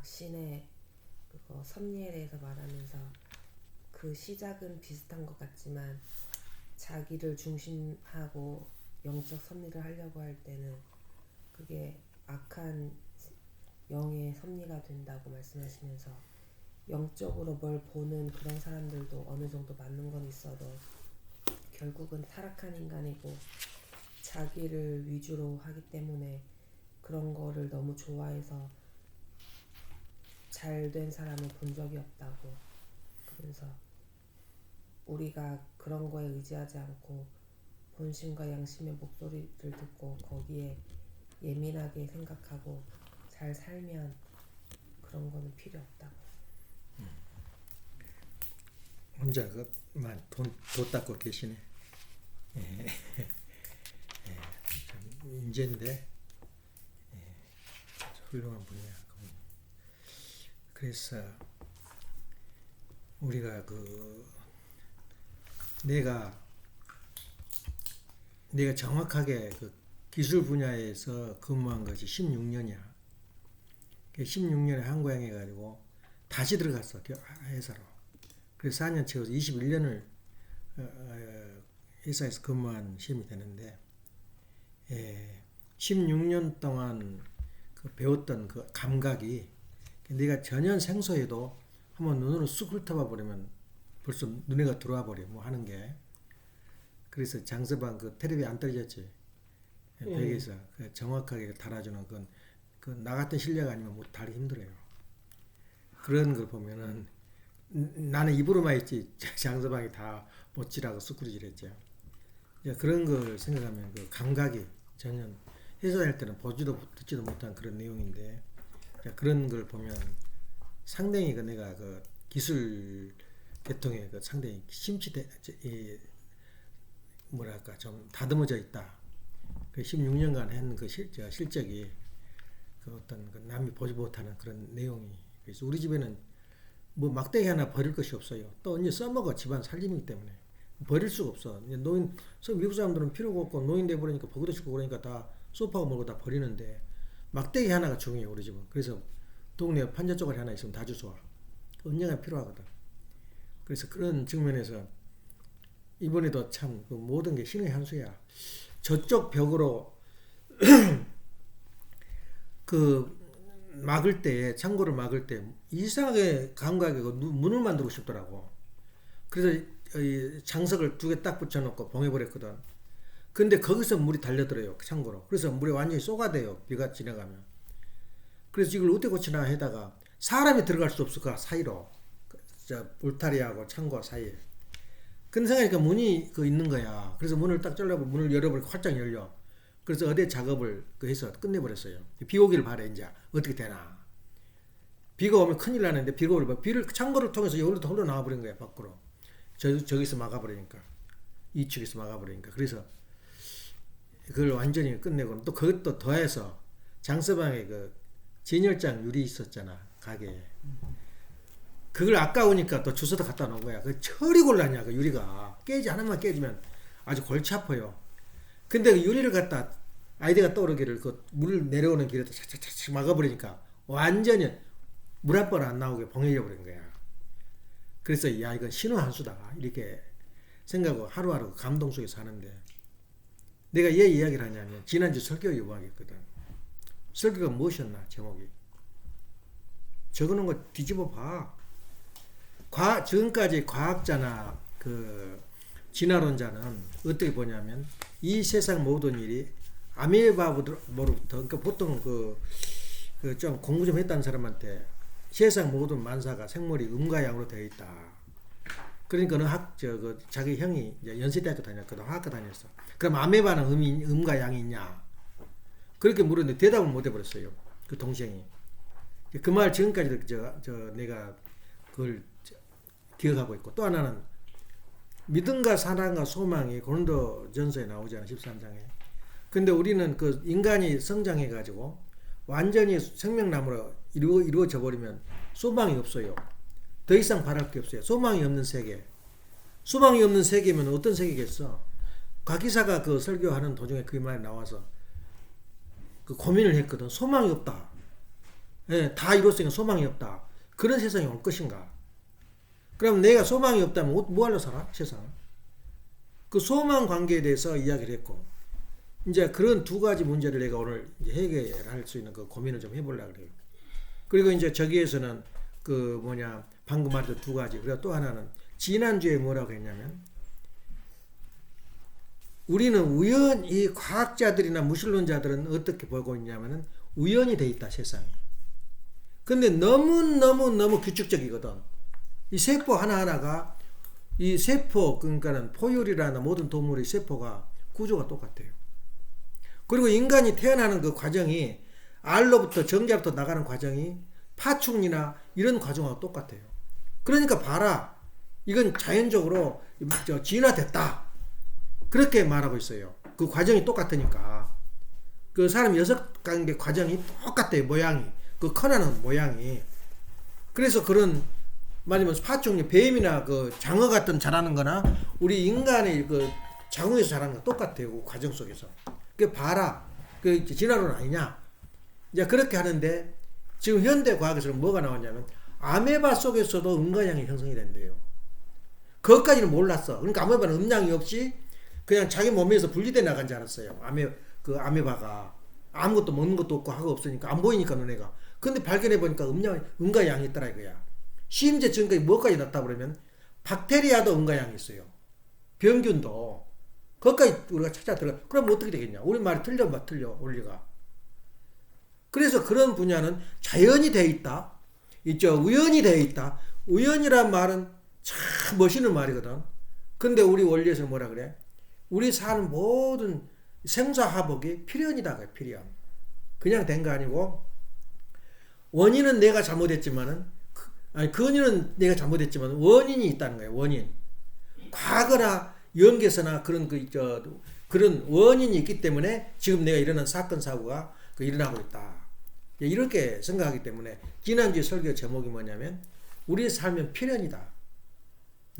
신의 그거 섭리에 대해서 말하면서 그 시작은 비슷한 것 같지만 자기를 중심하고 영적 섭리를 하려고 할 때는 그게 악한 영의 섭리가 된다고 말씀하시면서 영적으로 뭘 보는 그런 사람들도 어느 정도 맞는 건 있어도 결국은 타락한 인간이고 자기를 위주로 하기 때문에 그런 거를 너무 좋아해서 잘된 사람을 본 적이 없다고. 그래서 우리가 그런 거에 의지하지 않고 본심과 양심의 목소리를 듣고 거기에 예민하게 생각하고 잘 살면 그런 거는 필요 없다고. 혼자 그만 돈 닦고 계시네. 예. 참 인재인데 훌륭한 분이야. 그래서 우리가 내가 정확하게 그 기술 분야에서 근무한 것이 16년이야. 16년에 한국행 해가지고 다시 들어갔어 회사로. 그래서 4년 채워서 21년을 회사에서 근무한 셈이 되는데 16년 동안 그 배웠던 그 감각이 내가 전혀 생소해도 한번 눈으로 쑥 훑어봐 버리면 벌써 눈에가 들어와 버려 뭐 하는 게. 그래서 장서방 그 텔레비 안 떨어졌지 벽에서 그 정확하게 달아주는 건 그 나 같은 실력 아니면 뭐 다리 힘들어요. 그런 걸 보면은 나는 입으로만 했지 장서방이 다 못질하고 쑥구리질했죠. 그런 걸 생각하면 그 감각이 전혀 회사 다닐 때는 보지도 듣지도 못한 그런 내용인데 그런 걸 보면 상당히 내가 그 기술 계통에 그 상당히 뭐랄까 좀 다듬어져 있다. 그 16년간 한 그 실적이 그 어떤 그 남이 보지 못하는 그런 내용이. 그래서 우리 집에는 뭐 막대기 하나 버릴 것이 없어요. 또 언제 써먹어 집안 살림이기 때문에 버릴 수가 없어. 노인 미국 사람들은 필요가 없고 노인 돼 버리니까 보기도 싫고 그러니까 다 소파고 뭐고 다 버리는데 막대기 하나가 중요해요 우리 집은. 그래서 동네 판자 쪼가리 하나 있으면 다 주워와. 언젠가 필요하거든. 그래서 그런 측면에서 이번에도 참 그 모든 게 신의 한 수야. 저쪽 벽으로 그 막을 때 창고를 막을 때 이상하게 감각이 문을 만들고 싶더라고. 그래서 이 장석을 2개 딱 붙여놓고 봉해버렸거든. 근데 거기서 물이 달려들어요 창고로. 그래서 물이 완전히 쏟아대요 비가 지나가면. 그래서 이걸 어떻게 고치나 하다가 사람이 들어갈 수 없을 까 사이로 울타리하고 창고 사이에. 근데 생각하니까 문이 있는 거야. 그래서 문을 딱 잘라보고 문을 열어버리고 활짝 열려. 그래서 어디 작업을 해서 끝내버렸어요. 비 오기를 바래 이제 어떻게 되나. 비가 오면 큰일 나는데 비를 창고를 통해서 여기로 흘러 나와버린 거야 밖으로. 저기서 막아버리니까 이쪽에서 막아버리니까. 그래서 그걸 완전히 끝내고 또 그것도 더해서 장서방에 그 진열장 유리 있었잖아 가게에. 그걸 아까우니까 또 주워다 갖다 놓은 거야. 그 철이 골라냐 그 유리가. 하나만 깨지면 아주 골치 아파요. 근데 그 유리를 갖다 아이디가 떠오르기를 그 물 내려오는 길에다 착착착 막아버리니까 완전히 물 한 번 안 나오게 봉해져 버린 거야. 그래서 야 이건 신의 한 수다 이렇게 생각하고 하루하루 감동 속에 사는데, 내가 왜 이야기를 하냐면 지난주 설교 요구하겠거든. 설교가 무엇이었나 제목이. 적어놓은 거 뒤집어 봐. 지금까지 과학자나 그 진화론자는 어떻게 보냐면 이 세상 모든 일이 아메바로부터, 그러니까 보통 좀 공부 좀 했다는 사람한테 세상 모든 만사가 생물이 음과 양으로 되어 있다. 그러니까 자기 형이 이제 연세대학교 다녔거든. 화학과 다녔어. 그럼 아메바는 음과 양이 있냐? 그렇게 물었는데 대답을 못 해버렸어요. 그 동생이. 그 말 지금까지도 내가 그걸 기억하고 있고, 또 하나는 믿음과 사랑과 소망이 고린도전서에 나오잖아 13장에. 근데 우리는 그 인간이 성장해가지고 완전히 생명나무로 이루어져 버리면 소망이 없어요. 더 이상 바랄 게 없어요. 소망이 없는 세계. 소망이 없는 세계면 어떤 세계겠어? 곽기사가 그 설교하는 도중에 그 말이 나와서 그 고민을 했거든. 소망이 없다. 예, 다 이뤘으니까 소망이 없다. 그런 세상이 올 것인가? 그럼 내가 소망이 없다면 뭐 하러 살아? 세상은. 그 소망 관계에 대해서 이야기를 했고, 이제 그런 두 가지 문제를 내가 오늘 이제 해결할 수 있는 그 고민을 좀 해보려고 그래요. 그리고 이제 저기에서는 그 방금 말했던 두 가지. 그리고 또 하나는 지난주에 뭐라고 했냐면, 우리는 이 과학자들이나 무신론자들은 어떻게 보고 있냐면은 우연이 돼 있다, 세상에. 근데 너무 규칙적이거든. 이 세포 하나하나가, 이 세포, 그러니까는 포유류라는 모든 동물의 세포가 구조가 똑같아요. 그리고 인간이 태어나는 그 과정이, 알로부터 정자부터 나가는 과정이 파충이나 이런 과정하고 똑같아요. 그러니까 봐라, 이건 자연적으로 진화됐다, 그렇게 말하고 있어요. 그 과정이 똑같으니까. 그 사람 6단계 과정이 똑같아요. 모양이, 그 커나는 모양이. 그래서 그런, 말하면 파충류, 뱀이나 그 장어 같은 자라는 거나 우리 인간의 그 자궁에서 자라는 거 똑같아요. 그 과정 속에서. 그 봐라, 그 진화론 아니냐. 이제 그렇게 하는데, 지금 현대 과학에서는 뭐가 나왔냐면 아메바 속에서도 음가양이 형성이 된대요. 그것까지는 몰랐어. 그러니까 아메바는 음양이 없이 그냥 자기 몸에서 분리돼 나간 줄 알았어요. 아메바가 아무것도 먹는 것도 없고 하고 없으니까 안 보이니까 눈에가. 근데 발견해 보니까 음과 양이 있더라 이거야. 심지어 지금까지 뭐까지 났다 그러면 박테리아도 음과 양이 있어요. 병균도. 거기까지 우리가 찾아 들어가. 그럼 어떻게 되겠냐? 우리 말이 틀려 원리가. 그래서 그런 분야는 자연이 돼 있다, 우연이 돼 있다. 우연이란 말은 참 멋있는 말이거든. 근데 우리 원리에서는 뭐라 그래? 우리 사는 모든 생사화복이 필연이다. 필연. 그냥 된 거 아니고, 원인은 내가 잘못했지만은, 근원은 내가 잘못했지만 원인이 있다는 거예요. 원인. 과거나 연계서나 그런 원인이 있기 때문에 지금 내가 일어난 사건 사고가 일어나고 있다. 이렇게 생각하기 때문에 지난주에 설교 제목이 뭐냐면 우리의 삶은 필연이다.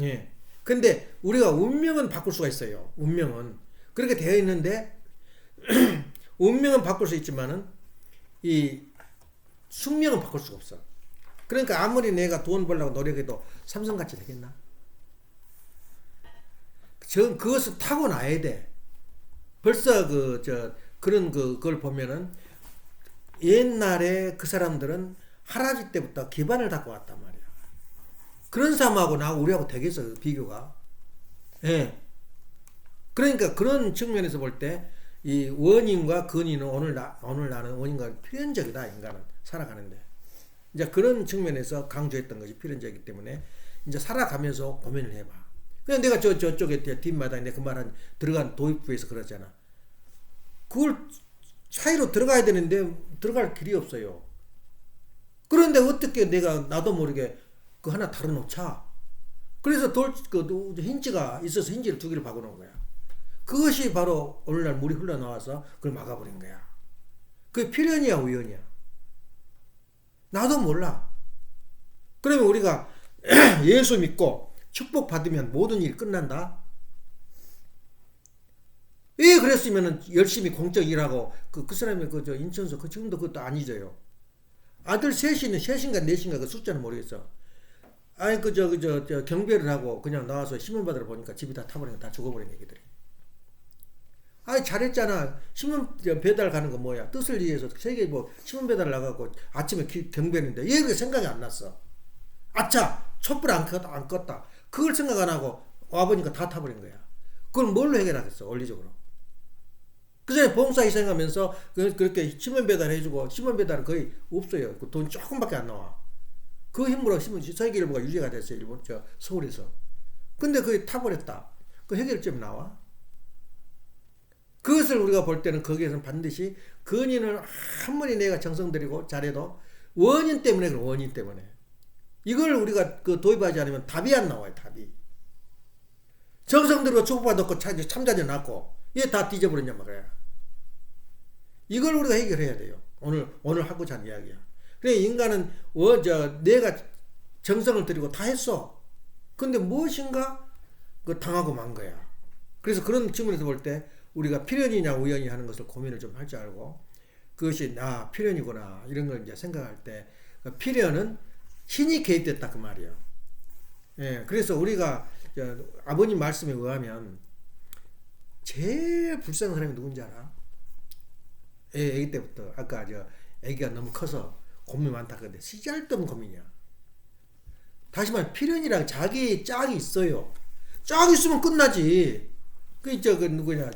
예. 근데 우리가 운명은 바꿀 수가 있어요. 운명은 그렇게 되어 있는데 운명은 바꿀 수 있지만은 이 숙명은 바꿀 수가 없어. 그러니까 아무리 내가 돈 벌려고 노력해도 삼성같이 되겠나? 그것을 타고나야 돼. 벌써 그걸 보면은 옛날에 그 사람들은 할아버지 때부터 기반을 닦고 왔단 말이야. 그런 사람하고 우리하고 되겠어, 비교가. 예. 그러니까 그런 측면에서 볼 때 이 원인과 근인은 오늘 나는 원인과 필연적이다, 인간은 살아가는데. 이제 그런 측면에서 강조했던 것이 필연적이기 때문에 이제 살아가면서 고민을 해봐. 그냥 내가 저쪽에 뒷마당에 내가 그 말한 들어간 도입부에서 그러잖아. 그걸 사이로 들어가야 되는데 들어갈 길이 없어요. 그런데 어떻게 내가 나도 모르게 그 하나 다뤄놓자. 그래서 힌지가 있어서 힌지를 2개를 박아놓은 거야. 그것이 바로 오늘날 물이 흘러나와서 그걸 막아버린 거야. 그게 필연이야, 우연이야? 나도 몰라. 그러면 우리가 예수 믿고 축복받으면 모든 일이 끝난다? 왜 그랬으면 열심히 공적 일하고 그 사람이 인천서 지금도 그것도 안 잊어요. 아들 셋인가 4인가 그 숫자는 모르겠어. 아니 경배를 하고 그냥 나와서 신문 받으러 보니까 집이 다 타버린 거, 다 죽어버린 얘기들이. 아니 잘했잖아. 신문 배달 가는 거 뭐야? 뜻을 위해서 세계 신문 배달 나가고 아침에 경배했는데 얘 그게 생각이 안 났어. 아차, 촛불 안 껐다. 그걸 생각 안 하고 와보니까 다 타버린 거야. 그걸 뭘로 해결하겠어, 원리적으로? 그 전에 봉사희생하면서 그렇게 신문 배달해주고, 신문 배달은 거의 없어요. 그 돈 조금밖에 안 나와. 그 힘으로 세계일보가 유지가 됐어요, 일본 서울에서. 근데 그게 타버렸다. 그 해결점이 나와? 그것을 우리가 볼 때는 거기에서는 반드시 근인을 아무리 내가 정성 들이고 잘해도 원인 때문에 그래, 원인 때문에. 이걸 우리가 도입하지 않으면 답이 안 나와요, 답이. 정성 들이고 축복받았고 참자녀 낳고 얘 다 뒤져버렸냐 말이야. 이걸 우리가 해결해야 돼요. 오늘 하고자 하는 이야기야. 그래, 인간은 내가 정성을 들이고 다 했어. 근데 무엇인가 당하고 만 거야. 그래서 그런 측면에서 볼 때 우리가 필연이냐 우연이 하는 것을 고민을 좀 할 줄 알고, 그것이 필연이구나 이런 걸 이제 생각할 때 필연은 신이 개입됐다 그 말이에요. 예, 그래서 우리가 아버님 말씀에 의하면 제일 불쌍한 사람이 누군지 알아? 애기 때부터 아까 애기가 너무 커서 고민이 많다 그런데 시잘데없는 고민이야. 다시 말해 필연이랑 자기 짝이 있어요. 짝 있으면 끝나지. 그 누구냐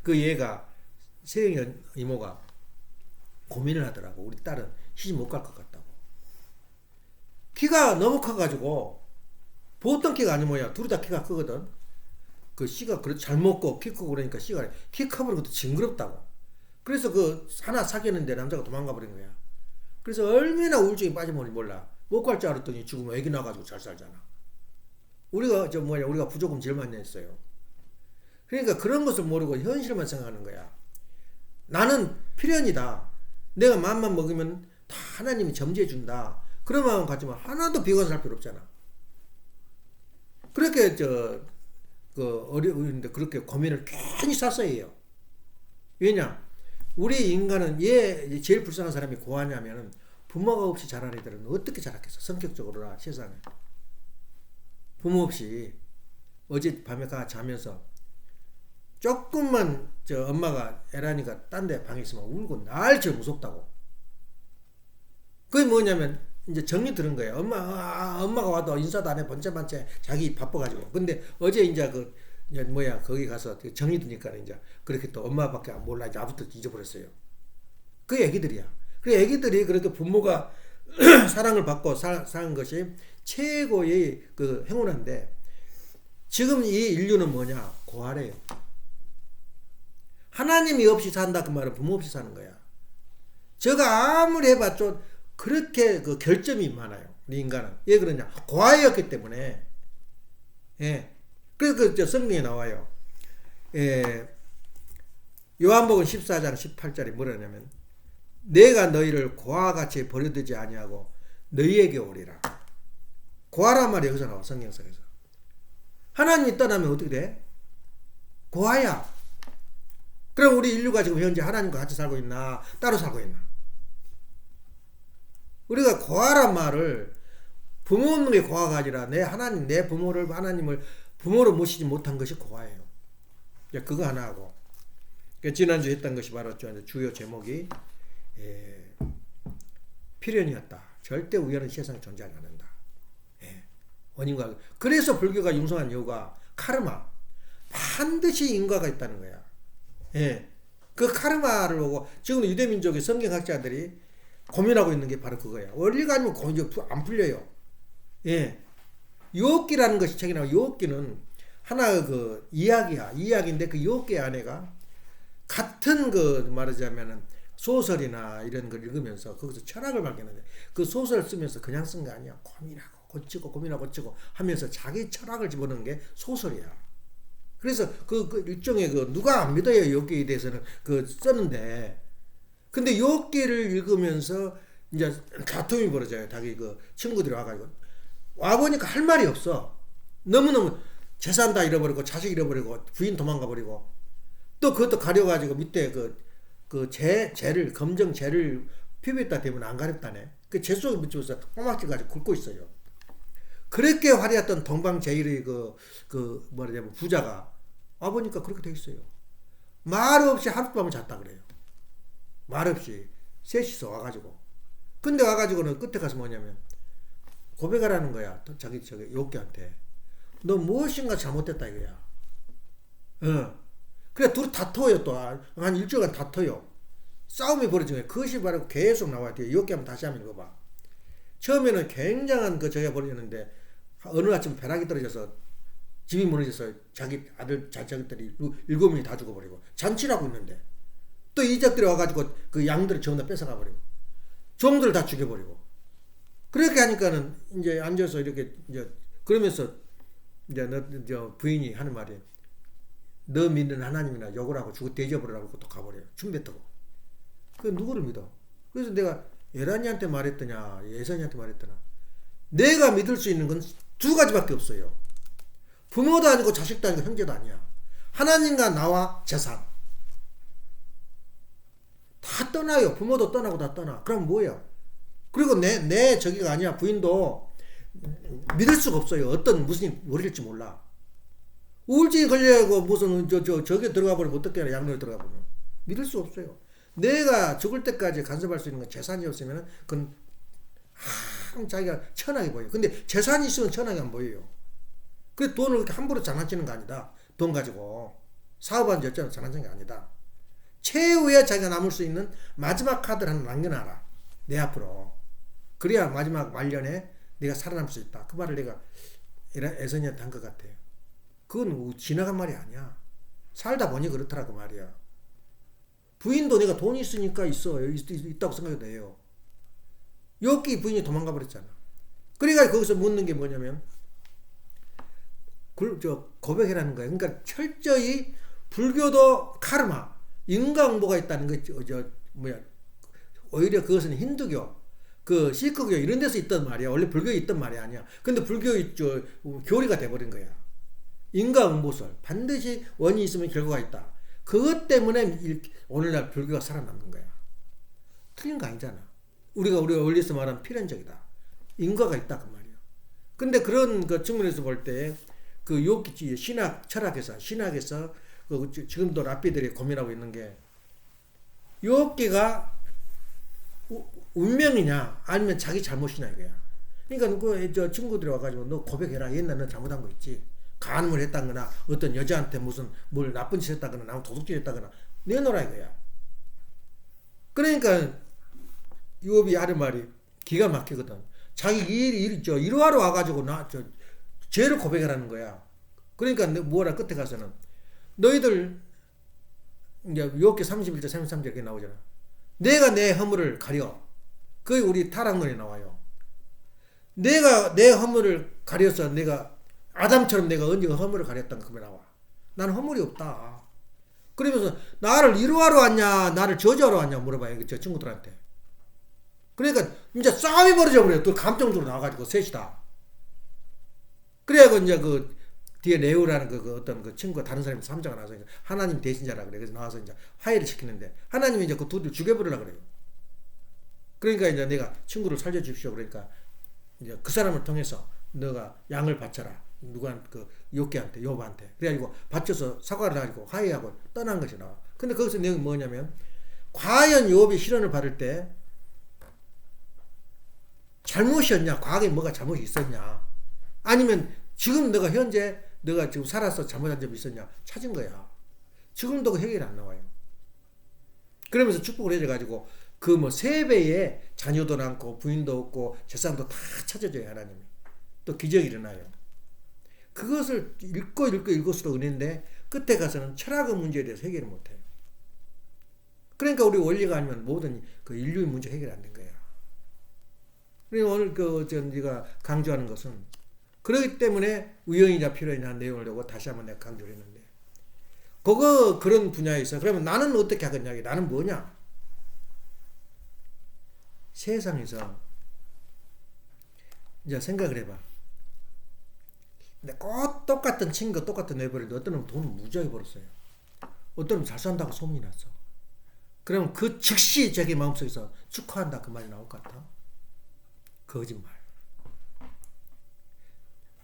그 얘가 세영이 이모가 고민을 하더라고. 우리 딸은 시집 못 갈 것 같다고. 키가 너무 커가지고 보통 키가 아니 뭐야. 둘이 다 키가 크거든. 그 씨가 잘 먹고 키 크고 그러니까 씨가 키 커버린 것도 징그럽다고. 그래서 그 하나 사귀었는데 남자가 도망가 버린 거야. 그래서 얼마나 우울증에 빠지면 몰라. 못 갈 줄 알았더니 지금 애기 나가지고 잘 살잖아. 우리가 우리가 부조금 제일 많이 냈어요. 그러니까 그런 것을 모르고 현실만 생각하는 거야. 나는 필연이다. 내가 마음만 먹으면 다 하나님이 점지해 준다. 그런 마음 가지면 하나도 비관 살 필요 없잖아. 그렇게 어려운데 그렇게 고민을 괜히 샀어야 해요. 왜냐? 우리 인간은 제일 불쌍한 사람이 고하냐면은 부모가 없이 자란 애들은 어떻게 자랐겠어? 성격적으로나 세상에. 부모 없이 어젯밤에 자면서 조금만 엄마가 에란이가 딴 데 방에 있으면 울고 날 제일 무섭다고. 그게 뭐냐면 이제 정리 들은 거예요. 엄마가 와도 인사도 안 해 번째번째 자기 바빠가지고. 근데 어제 이제 거기 가서 정리 드니까 이제 그렇게 또 엄마밖에 몰라 이제 아부터 잊어버렸어요. 그 애기들이야. 그래 애기들이 그렇게 부모가 사랑을 받고 사는 것이 최고의 그 행운인데 지금 이 인류는 뭐냐? 고아래요. 하나님이 없이 산다 그 말은 부모 없이 사는 거야. 제가 아무리 해봤자 그렇게 그 결점이 많아요. 우리 인간은. 왜 그러냐? 고아였기 때문에. 예. 그래서 성경에 나와요. 요한복음 14장 18절에 뭐라냐면 내가 너희를 고아같이 버려두지 아니하고 너희에게 오리라. 고아란 말이 여기서 나와 성경석에서. 하나님이 떠나면 어떻게 돼? 고아야. 그럼 우리 인류가 지금 현재 하나님과 같이 살고 있나 따로 살고 있나? 우리가 고아란 말을 부모 없는 게 고아가 아니라 내 부모를 하나님을 부모로 모시지 못한 것이 고아예요. 그거 하나 하고 지난주 했던 것이 바로 주요 제목이 필연이었다. 절대 우연은 세상에 존재하지 않는다. 원인과 그래서 불교가 융성한 이유가 카르마. 반드시 인과가 있다는 거야. 그 카르마를 보고 지금 유대민족의 성경학자들이 고민하고 있는 게 바로 그거야. 원리가 아니면 고민이 안 풀려요. 유혹기라는 것이 책이 나와. 유혹기는 하나의 그 이야기야. 이야기인데 그 유혹기의 아내가 같은 말하자면은 소설이나 이런 걸 읽으면서 거기서 철학을 발견하는데 그 소설을 쓰면서 그냥 쓴 게 아니야. 고민하고 고치고 고민하고 고치고 하면서 자기 철학을 집어넣은 게 소설이야. 그래서 그 일종의 누가 안 믿어요. 유혹기에 대해서는 썼는데 근데 유혹기를 읽으면서 이제 다툼이 벌어져요. 자기 친구들이 와보니까 할 말이 없어. 너무너무 재산 다 잃어버리고 자식 잃어버리고 부인 도망가 버리고 또 그것도 가려가지고 밑에 재를 검정 재를 피부에다 대면 안 가렵다네. 그 재 속에 묻혀서 꼬막질 가지고 굵고 있어요. 그렇게 화려했던 동방제일의 뭐라냐면 부자가 와보니까 그렇게 돼 있어요. 말 없이 하룻밤을 잤다 그래요. 말 없이 셋이서 와가지고. 근데 와가지고는 끝에 가서 뭐냐면 고백하라는 거야. 자기 욕기한테. 너 무엇인가 잘못됐다 이거야. 그래 둘이 다퉈요 또. 한 일주일간 다퉈요. 싸움이 벌어진 거야. 그것이 바로 계속 나와야 돼. 욕기 한번 다시 한번 읽어봐. 처음에는 굉장한 저기가 벌어졌는데 어느 아침 벼락이 떨어져서 집이 무너져서 자기 아들 자식들이 7명이 다 죽어버리고 잔치를 하고 있는데 또 이적들이 와가지고 그 양들을 전부 다 뺏어가 버리고 종들을 다 죽여버리고 그렇게 하니까는 이제 앉아서 이렇게 이제 그러면서 이제 부인이 하는 말이 너 믿는 하나님이나 욕을 하고 죽어 대접을 또 가버려요. 춤뱉고. 그 누구를 믿어? 그래서 내가 에란이한테 말했더냐 예선이한테 말했더나 내가 믿을 수 있는 건 두 가지밖에 없어요. 부모도 아니고 자식도 아니고 형제도 아니야. 하나님과 나와 재산. 다 떠나요. 부모도 떠나고 다 떠나. 그럼 뭐야? 그리고 내 저기가 아니야. 부인도 믿을 수가 없어요. 어떤 무슨 일이 몰라. 우울증이 걸려고 무슨 저기 들어가 버리면 어떻게 해야 양로에 들어가 버리면 믿을 수 없어요. 내가 죽을 때까지 간섭할 수 있는 건 재산이 없으면 그건 자기가 천하게 보여. 근데 재산이 있으면 천하게 안 보여요. 그 돈을 그렇게 함부로 장난치는 거 아니다. 돈 가지고 사업하는 여자는 장난치는 게 아니다. 최후에 자기가 남을 수 있는 마지막 카드를 하나 남겨놔라. 내 앞으로. 그래야 마지막 말년에 내가 살아남을 수 있다. 그 말을 내가 애선이한테 한 것 같아요. 그건 지나간 말이 아니야. 살다 보니 그렇더라고 말이야. 부인도 내가 돈이 있으니까 있다고 생각해도 돼요. 여기 부인이 도망가 버렸잖아. 그러니까 거기서 묻는 게 뭐냐면 고백이라는 거야. 그러니까 철저히 불교도 카르마, 인과응보가 있다는 거. 오히려 그것은 힌두교, 그 시크교 이런 데서 있던 말이야. 원래 불교에 있던 말이 아니야. 근데 불교의 교리가 돼버린 거야. 인과응보설, 반드시 원이 있으면 결과가 있다. 그것 때문에 오늘날 불교가 살아남는 거야. 틀린 거 아니잖아. 우리가 원리에서 말하는 필연적이다. 인과가 있다 그 말이야. 근데 그런 그 측면에서 볼 때 그 요기 신학에서 지금도 랍비들이 고민하고 있는 게 요기가 운명이냐 아니면 자기 잘못이냐 이거야. 그러니까 저 친구들이 와가지고 너 고백해라. 옛날에 너 잘못한 거 있지. 간음을 했다거나 어떤 여자한테 무슨 뭘 나쁜 짓 했다거나 나무 도둑질 했다거나 내놓으라 이거야. 그러니까 유업이 하는 말이 기가 막히거든. 자기 일하러 와가지고 죄를 고백하라는 거야. 그러니까 뭐라 끝에 가서는 너희들 이제 요기 31절 33절 이렇게 나오잖아. 내가 내 허물을 가려. 그게 우리 타락론에 나와요. 내가 내 허물을 가려서 내가 아담처럼 내가 언제 허물을 가렸다는 그게 나와. 나는 허물이 없다. 그러면서 나를 이루하러 왔냐 나를 저주하러 왔냐 물어봐요. 저 친구들한테. 그러니까 이제 싸움이 벌어져 버려요. 또 감정적으로 나와가지고 셋이 다. 그래야 이제 그 뒤에 레오라는 그 어떤 그 친구가 다른 사람이 삼자가 나와서 하나님 대신자라 그래. 그래서 나와서 이제 화해를 시키는데 하나님이 이제 그 둘을 죽여버리려 그래요. 그러니까 이제 내가 친구를 살려주십시오. 그러니까 이제 그 사람을 통해서 너가 양을 바쳐라. 누구한테 그 욥한테 그래가지고 바쳐서 사과를 하고 화해하고 떠난 것이 나와. 근데 거기서 내용이 뭐냐면 과연 욥이 시련을 받을 때 잘못이었냐? 과거에 뭐가 잘못이 있었냐? 아니면 지금 너가 지금 살아서 잘못한 점이 있었냐? 찾은 거야. 지금도 그 해결이 안 나와요. 그러면서 축복을 해줘가지고 그 뭐 3배의 자녀도 낳고 부인도 없고 재산도 다 찾아줘요 하나님이. 또 기적이 일어나요. 그것을 읽을수록 은혜인데 끝에 가서는 철학의 문제에 대해서 해결을 못해요. 그러니까 우리 원리가 아니면 모든 그 인류의 문제 해결 안 된 거야. 그리고 오늘 네가 강조하는 것은 그렇기 때문에 우연이냐 필연이냐 하는 내용을 내고 다시 한번 내가 강조를 했는데 그런 분야에 있어. 그러면 나는 어떻게 하겠냐? 나는 뭐냐? 세상에서 이제 생각을 해봐. 근데 꼭 똑같은 친구 똑같은 내버리는데 어떤 놈은 돈을 무지하게 벌었어요. 어떤 놈은 잘 산다고 소문이 났어. 그러면 그 즉시 자기 마음속에서 축하한다 그 말이 나올 것 같아? 거짓말.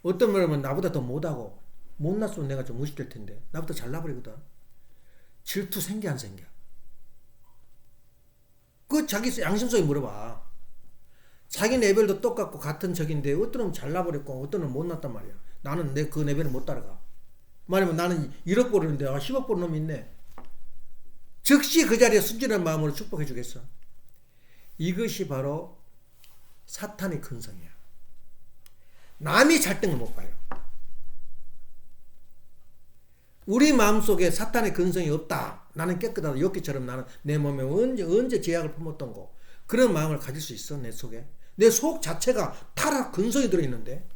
어떤 말하면 나보다 더 못하고 못났으면 내가 좀 무식될 텐데 나보다 잘나버리거든. 질투 생겨 안 생겨? 그 자기 양심 속에 물어봐. 자기 레벨도 똑같고 같은 적인데 어떤 놈은 잘나버렸고 어떤 놈은 못났단 말이야. 나는 그 레벨을 못 따라가. 말하면 나는 1억 벌었는데 10억 버는 놈이 있네. 즉시 그 자리에 순진한 마음으로 축복해 주겠어. 이것이 바로 사탄의 근성이야. 남이 잘 된 걸 못 봐요. 우리 마음속에 사탄의 근성이 없다. 나는 깨끗하다. 욥기처럼 나는 내 몸에 언제 죄악을 품었던 거. 그런 마음을 가질 수 있어. 내 속에. 내 속 자체가 타락 근성이 들어있는데.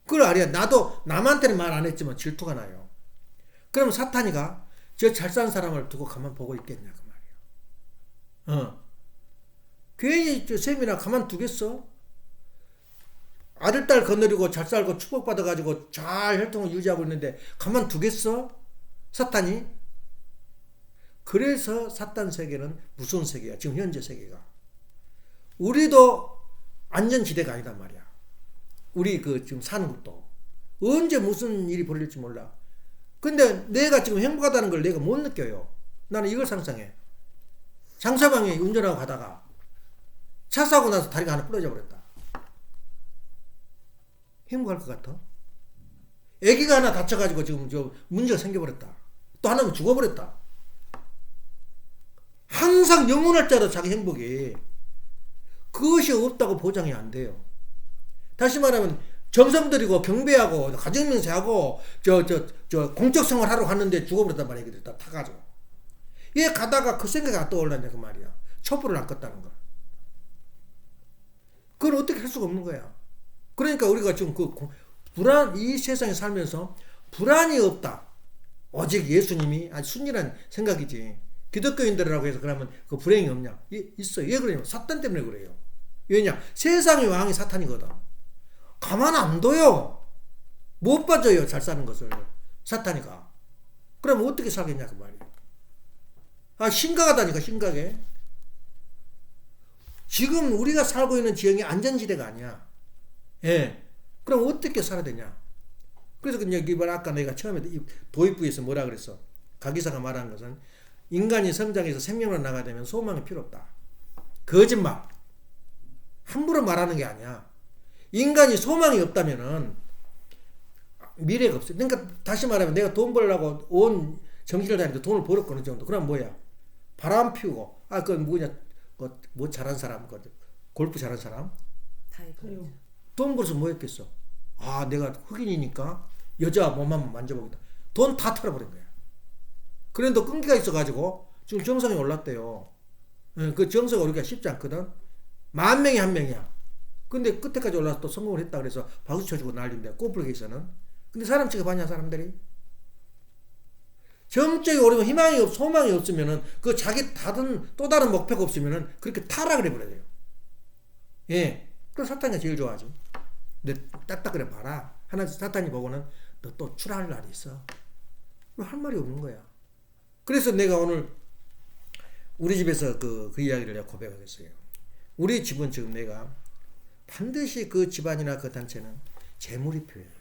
그걸 알아야 나도 남한테는 말 안 했지만 질투가 나요. 그러면 사탄이가 저 잘 사는 사람을 두고 가만 보고 있겠냐 그 말이에요. 괜히 저 셈이나 가만 두겠어? 아들 딸 거느리고 잘 살고 축복받아가지고 잘 혈통을 유지하고 있는데 가만 두겠어? 사탄이? 그래서 사탄 세계는 무서운 세계야. 지금 현재 세계가. 우리도 안전지대가 아니단 말이야. 우리 그 지금 사는 것도. 언제 무슨 일이 벌어질지 몰라. 근데 내가 지금 행복하다는 걸 내가 못 느껴요. 나는 이걸 상상해. 장사방에 운전하고 가다가 차 사고 나서 다리가 하나 부러져 버렸다. 행복할 것 같아? 애기가 하나 다쳐가지고 지금 저 문제가 생겨버렸다. 또 하나는 죽어버렸다. 항상 영원할 줄 알아 자기 행복이. 그것이 없다고 보장이 안 돼요. 다시 말하면 정성 들이고 경배하고 가정명세하고 저 공적생활 하러 갔는데 죽어버렸단 말이야. 애기들 다 타가지고. 얘 가다가 그 생각이 안 떠올랐냐 그 말이야. 촛불을 안 껐다는 거. 그걸 어떻게 할 수가 없는 거야. 그러니까 우리가 지금 그 불안, 이 세상에 살면서 불안이 없다. 오직 예수님이 아주 순이란 생각이지. 기독교인들이라고 해서 그러면 그 불행이 없냐? 있어요. 왜 그러냐면 사탄 때문에 그래요. 왜냐? 세상의 왕이 사탄이거든. 가만 안 둬요. 못 빠져요. 잘 사는 것을. 사탄이가. 그럼 어떻게 살겠냐 그 말이에요. 아, 심각하다니까 심각해. 지금 우리가 살고 있는 지형이 안전지대가 아니야. 예. 그럼 어떻게 살아야 되냐? 그래서 이번 아까 내가 처음에 도입부에서 뭐라 그랬어? 가기사가 말한 것은 인간이 성장해서 생명으로 나가야 되면 소망이 필요 없다. 거짓말. 함부로 말하는 게 아니야. 인간이 소망이 없다면은 미래가 없어. 그러니까 다시 말하면 내가 돈 벌려고 온 정신을 다니는데 돈을 벌었고 어느 정도. 그럼 뭐야? 바람 피우고. 아, 그건 뭐냐? 뭐 잘한 사람, 골프 잘한 사람? 타이거. 돈 벌어서 뭐 했겠어? 아, 내가 흑인이니까 여자 몸 한번 만져보겠다. 돈 다 털어버린 거야. 그런데 끈기가 있어가지고 지금 정상에 올랐대요. 그 정상에 오르기가 쉽지 않거든. 10,000명에 1명이야. 근데 끝에까지 올라서 또 성공을 했다 그래서 박수 쳐주고 난리인데 골프에서는. 근데 사람 취급하냐 사람들이? 정적이 오르면 희망이 소망이 없으면은 그 자기 또 다른 목표가 없으면은 그렇게 타락을 해버려요. 예. 그 사탄이 제일 좋아하지. 근데 딱딱그래 봐라. 하나 사탄이 보고는 너 또 출하할 날이 있어. 할 말이 없는 거야. 그래서 내가 오늘 우리 집에서 그 이야기를 내가 고백하겠어요. 우리 집은 지금 내가 반드시 그 집안이나 그 단체는 재물이 필요해요.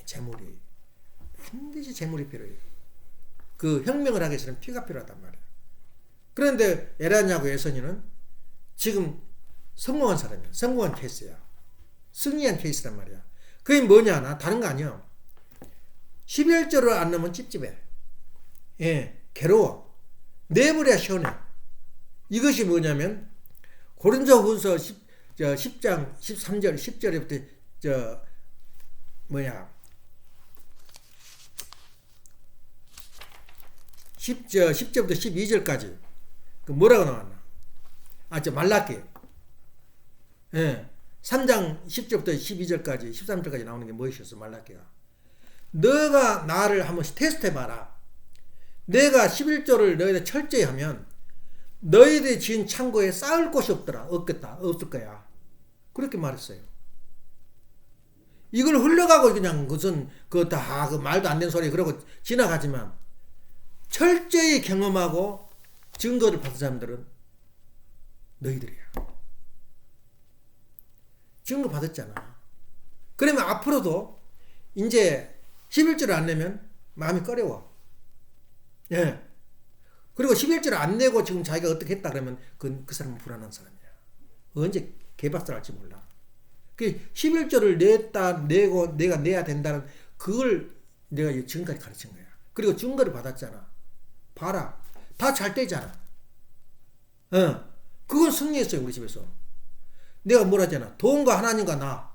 재물이. 반드시 재물이 필요해요. 그 혁명을 하기 위해서는 피가 필요하단 말이에요. 그런데 에라냐고 예선이는 지금 성공한 사람이야. 성공한 케이스야. 승리한 케이스란 말이야. 그게 뭐냐? 나 다른 거 아니야. 11조를 안 넣으면 찝찝해. 예, 괴로워. 내버려야 시원해. 이것이 뭐냐면 고린도후서 10장 13절 10절부터 10절부터 12절까지 그 뭐라고 나왔나? 말라기. 예. 3장 10절부터 12절까지 13절까지 나오는 게 무엇이었어? 말라기가. 너가 나를 한번 테스트해봐라. 내가 11조를 너희들 철저히 하면 너희들이 지은 창고에 쌓을 곳이 없을 거야. 그렇게 말했어요. 이걸 흘러가고 그냥 무슨 그 말도 안 되는 소리 그러고 지나가지만 철저히 경험하고 증거를 받은 사람들은 너희들이야. 증거 받았잖아. 그러면 앞으로도 이제 11조를 안 내면 마음이 꺼려워. 예. 그리고 11조를 안 내고 지금 자기가 어떻게 했다 그러면 그 사람은 불안한 사람이야. 언제 개박살 할지 몰라. 그 11조를 내고 내가 내야 된다는 그걸 내가 지금까지 가르친 거야. 그리고 증거를 받았잖아. 봐라. 다 잘 되잖아. 그건 승리했어요, 우리 집에서. 내가 뭐라잖아. 돈과 하나님과 나.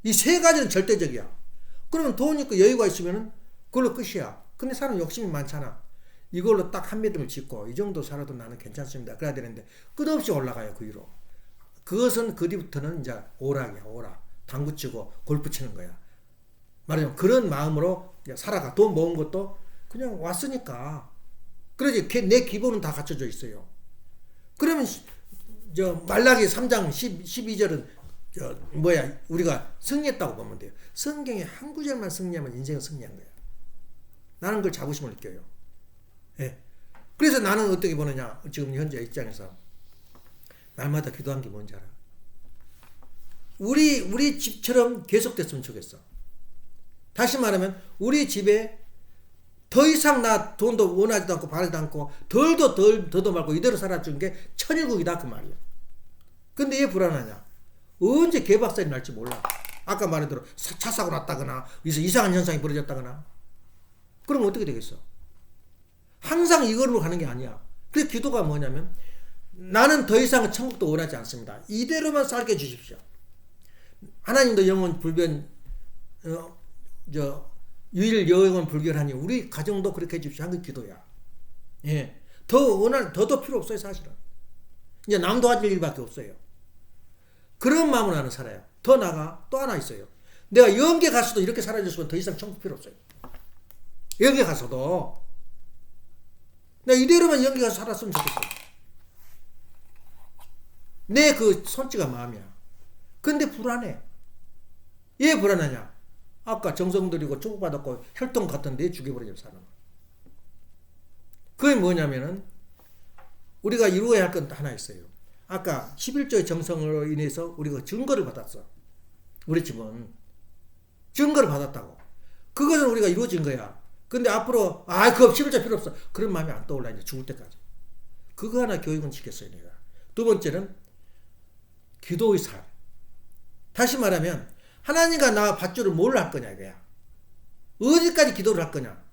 이 세 가지는 절대적이야. 그러면 돈 있고 여유가 있으면은 그걸로 끝이야. 근데 사람 욕심이 많잖아. 이걸로 딱 한 믿음을 짓고 이 정도 살아도 나는 괜찮습니다. 그래야 되는데 끝없이 올라가요, 그 위로. 그것은 그 뒤부터는 이제 오락이야, 오락. 당구 치고 골프 치는 거야. 말하자면 그런 마음으로 살아가. 돈 모은 것도 그냥 왔으니까. 그러지. 내 기본은 다 갖춰져 있어요. 그러면 말라기 3장 12절은 우리가 승리했다고 보면 돼요. 성경에 한 구절만 승리하면 인생은 승리한 거야. 나는 그걸 자부심을 느껴요. 예. 그래서 나는 어떻게 보느냐, 지금 현재 입장에서 날마다 기도한 게 뭔지 알아? 우리 집처럼 계속됐으면 좋겠어. 다시 말하면 우리 집에 더 이상 나 돈도 원하지도 않고 바라지도 않고 더도 말고 이대로 살아준 게 천일국이다 그 말이야. 근데 왜 불안하냐? 언제 개박살이 날지 몰라. 아까 말한 대로 차 사고 났다거나 이상한 현상이 벌어졌다거나 그러면 어떻게 되겠어? 항상 이걸로 가는 게 아니야. 그래서 기도가 뭐냐면 나는 더 이상 천국도 원하지 않습니다. 이대로만 살게 해주십시오. 하나님도 영원 불변 유일 영원 불결하니 우리 가정도 그렇게 해주십시오. 한 게 기도야. 예. 더도 필요 없어요, 사실은. 이제 남 도와줄 일밖에 없어요. 그런 마음으로 나는 살아요. 더 나가 또 하나 있어요. 내가 영계 가서도 이렇게 살아줬으면 더 이상 천국 필요 없어요. 영계 가서도 내가 이대로만 영계 가서 살았으면 좋겠어. 내 그 손찌가 마음이야. 근데 불안해. 왜 불안하냐? 아까 정성 들이고 축복받았고 혈통 같은데 죽여버리죠, 사람. 그게 뭐냐면은 우리가 이루어야 할 건 하나 있어요. 아까 11조의 정성으로 인해서 우리가 증거를 받았어. 우리 집은 증거를 받았다고. 그것은 우리가 이루어진 거야. 근데 앞으로 그거 11조 필요 없어. 그런 마음이 안 떠올라 이제 죽을 때까지. 그거 하나 교육은 시켰어요, 내가. 두 번째는 기도의 삶. 다시 말하면 하나님과 나 밧줄을 뭘 할 거냐 이거야. 어디까지 기도를 할 거냐.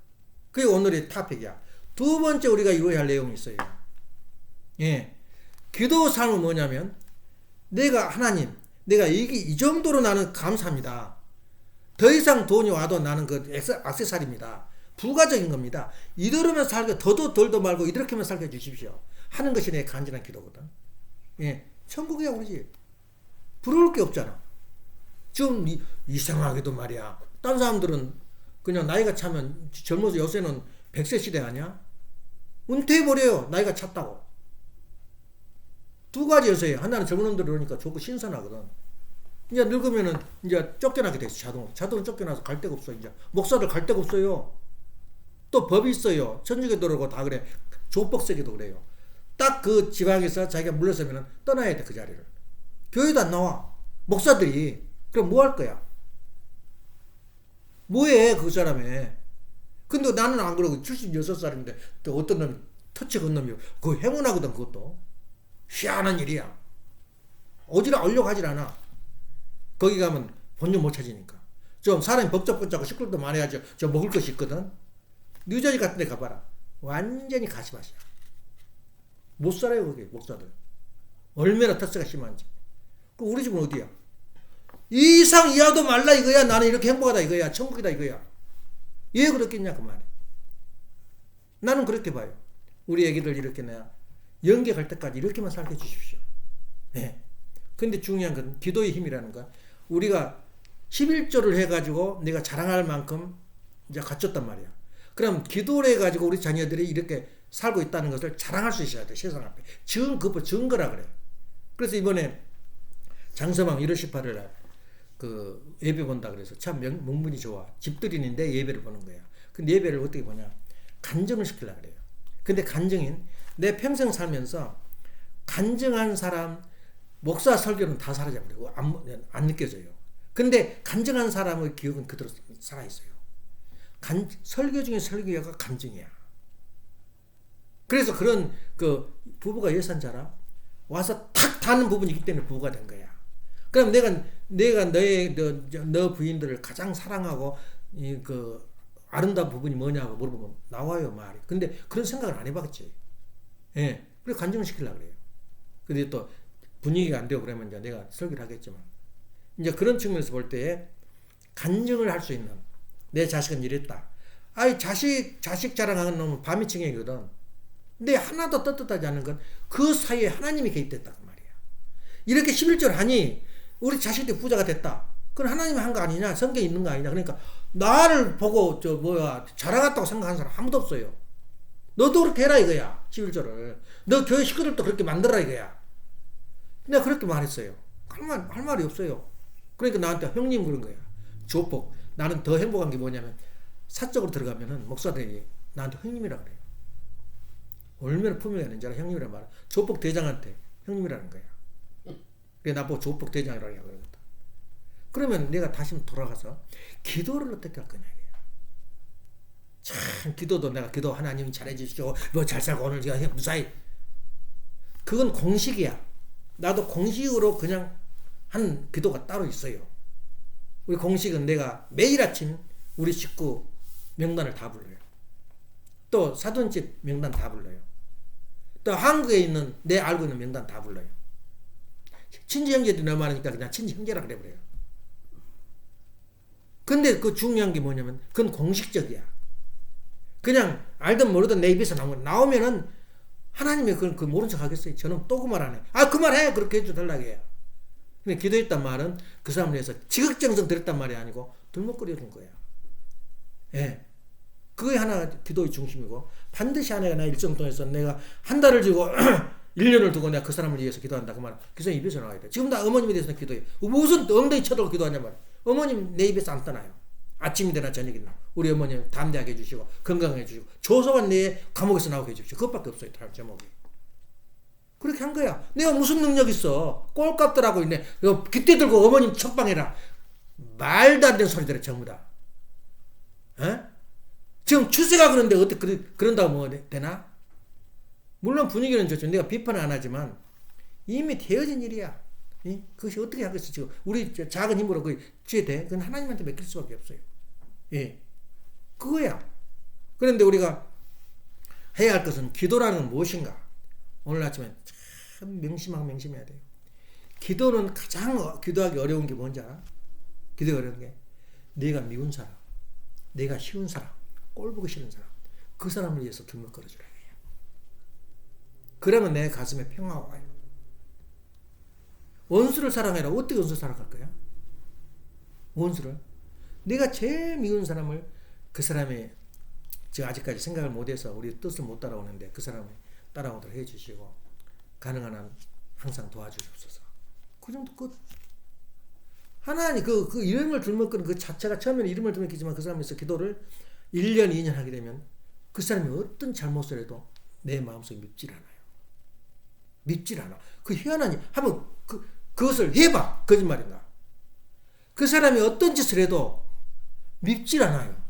그게 오늘의 토픽이야. 두 번째 우리가 이루어야 할 내용이 있어요. 예. 기도 삶은 뭐냐면 내가 하나님 내가 이 정도로 나는 감사합니다. 더 이상 돈이 와도 나는 그 액세서리입니다. 부가적인 겁니다. 이대로만 살게 더도 덜도 말고 이렇게만 살게 해주십시오. 하는 것이 내 간절한 기도거든. 예. 천국이야 우리 집. 부러울 게 없잖아. 좀 이상하게도 말이야. 딴 사람들은 그냥 나이가 차면 젊어서 요새는 100세 시대 아니야? 은퇴해버려요. 나이가 찼다고. 두 가지 요소에 하나는 젊은 놈들 그러니까 좋고 신선하거든. 이제 늙으면은 이제 쫓겨나게 돼 있어. 자동으로 쫓겨나서 갈 데가 없어. 이제 목사들 갈 데가 없어요. 또 법이 있어요. 천주교 들어오고 다 그래. 조법세계도 그래요. 딱 그 지방에서 자기가 물러서면은 떠나야 돼 그 자리를. 교회도 안 나와. 목사들이. 그럼 뭐 할 거야? 뭐해 그 사람에. 근데 나는 안 그러고 76살인데 또 어떤 놈이 터치 건 놈이 그거 행운하거든. 그것도 희한한 일이야. 어디라 얼려가질 않아. 거기 가면 본전 못 찾으니까. 좀 사람이 벅적벅적하고 시끌도 많아야죠. 저 먹을 것이 있거든. 뉴저지 같은 데 가봐라. 완전히 가시밭이야. 못 살아요 거기 목사들. 얼마나 터치가 심한지. 우리 집은 어디야? 이 이상 이하도 말라 이거야. 나는 이렇게 행복하다 이거야. 천국이다 이거야. 왜 그렇겠냐 그 말이야. 나는 그렇게 봐요. 우리 애기들 이렇게 내가 영계 갈 때까지 이렇게만 살게 해주십시오. 네. 근데 중요한 건 기도의 힘이라는 거야. 우리가 11조를 해가지고 내가 자랑할 만큼 이제 갖췄단 말이야. 그럼 기도를 해가지고 우리 자녀들이 이렇게 살고 있다는 것을 자랑할 수 있어야 돼. 세상 앞에. 증거라 그래. 그래서 이번에 장서방 1월 18일 날 그 예배 본다 그래서 참 명분이 좋아. 집들이는데 예배를 보는 거야. 근데 예배를 어떻게 보냐. 간증을 시키려고 그래요. 근데 간증인 내 평생 살면서 간증한 사람 목사 설교는 다 사라져버리고 안 느껴져요. 근데 간증한 사람의 기억은 그대로 살아있어요. 설교 중에 설교가 간증이야. 그래서 그런 그 부부가 예산자라 와서 탁 타는 부분이 있기 때문에 부부가 된 거야. 그럼 내가 너 부인들을 가장 사랑하고 그 아름다운 부분이 뭐냐고 물어보면 나와요 말이. 근데 그런 생각을 안 해봤지. 예. 그래서 간증을 시키려고 그래요. 근데 또 분위기가 안 되고 그러면 이제 내가 설교를 하겠지만 이제 그런 측면에서 볼 때 간증을 할 수 있는 내 자식은 이랬다. 자식 자랑하는 놈은 밤이층이거든. 근데 하나도 떳떳하지 않은 건 그 사이에 하나님이 개입됐다 그 말이야. 이렇게 11절 하니 우리 자식들이 부자가 됐다. 그건 하나님이 한 거 아니냐? 성경에 있는 거 아니냐? 그러니까 나를 보고 자랑했다고 생각하는 사람 아무도 없어요. 너도 그렇게 해라 이거야. 11절을. 너 교회 식구들도 그렇게 만들어라 이거야. 내가 그렇게 말했어요. 할 말이 없어요. 그러니까 나한테 형님 그런 거야. 조폭. 나는 더 행복한 게 뭐냐면 사적으로 들어가면은 목사들이 나한테 형님이라 그래요. 얼마나 품위가 있는지 알아? 형님이란 말은 조폭 대장한테 형님이라는 거야. 그래 나보고 조폭 대장이라고 그러거든. 그러면 내가 다시 돌아가서 기도를 어떻게 할 거냐 이거야. 참 기도도 내가 기도 하나님 잘해주시고 뭐 잘 살고 오늘 무사히 그건 공식이야. 나도 공식으로 그냥 한 기도가 따로 있어요. 우리 공식은 내가 매일 아침 우리 식구 명단을 다 불러요. 또 사돈집 명단 다 불러요. 또 한국에 있는 내 알고 있는 명단 다 불러요. 친지 형제들이 너무 많으니까 그냥 친지 형제라 그래 버려요. 근데 그 중요한 게 뭐냐면 그건 공식적이야. 그냥 알든 모르든 내 입에서 나오면은 하나님이 그 모른 척 하겠어요. 저는 또 그 말 안 해. 아, 그 말 해! 그렇게 해줘달라고 해요. 근데 기도했단 말은 그 사람을 위해서 지극정성 드렸단 말이 아니고 들먹거려준 거야. 예. 그게 하나 기도의 중심이고 반드시 하나가 나 일정 동에서 내가 한 달을 주고 1년을 두고 내가 그 사람을 위해서 기도한다. 그 말은 그 사람 입에서 나와야 돼. 지금 나 어머님에 대해서는 기도해. 무슨 엉덩이 쳐들고 기도하냐 말이야. 어머님 내 입에서 안 떠나요. 아침이나 저녁이나 우리 어머님 담대하게 해주시고 건강하게 해주시고 조소한 내 감옥에서 나오게 해주시고 그것밖에 없어요. 다른 제목이. 그렇게 한 거야. 내가 무슨 능력 있어. 꼴값들하고 있네. 깃대 들고 어머님 척방해라. 말도 안 되는 소리들을 전부 다. 어? 지금 추세가 그런데 어떻게 그런다고 뭐 되나? 물론 분위기는 좋죠. 내가 비판은 안 하지만 이미 되어진 일이야. 그것이 어떻게 하겠어 지금 우리 작은 힘으로 그 죄 돼? 그건 하나님한테 맡길 수밖에 없어요. 예, 그거야. 그런데 우리가 해야 할 것은 기도라는 무엇인가? 오늘 아침에 참 명심해야 돼요. 기도는 가장 기도하기 어려운 게 뭔지 알아? 기도가 어려운 게 내가 미운 사람, 내가 쉬운 사람, 꼴 보기 싫은 사람, 그 사람을 위해서 들먹거려주라 해요. 그러면 내 가슴에 평화가 와요. 원수를 사랑해라. 어떻게 원수를 사랑할 거야? 원수를 내가 제일 미운 사람을 그 사람이 제가 아직까지 생각을 못해서 우리 뜻을 못 따라오는데 그 사람을 따라오도록 해주시고 가능한 한 항상 도와주시옵소서. 그 정도 끝. 하나님 그 이름을 들먹거리는 그 자체가 처음에는 이름을 들먹이지만 그 사람에서 기도를 1년 2년 하게 되면 그 사람이 어떤 잘못을 해도 내 마음속에 밉질 않아요. 밉질 않아. 그 희한하니 한번 그것을 해봐. 거짓말인가. 그 사람이 어떤 짓을 해도 밉질 않아요.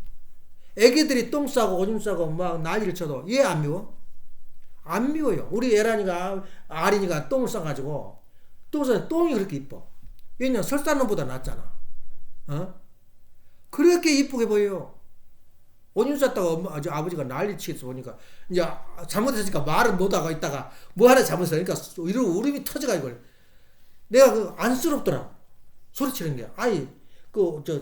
애기들이 똥 싸고 오줌 싸고 막 난리를 쳐도 얘 안 미워? 안 미워요. 우리 아린이가 똥을 싸가지고 똥이 그렇게 이뻐. 왜냐면 설사놈보다 낫잖아. 어? 그렇게 이쁘게 보여요. 오줌 쌌다가 아버지가 난리 치겠어 보니까 이제 잘못했으니까 말을 못하고 있다가 뭐 하나 잘못했으니까 이러고 울음이 터져가지고 내가 안쓰럽더라. 소리치는 게 아이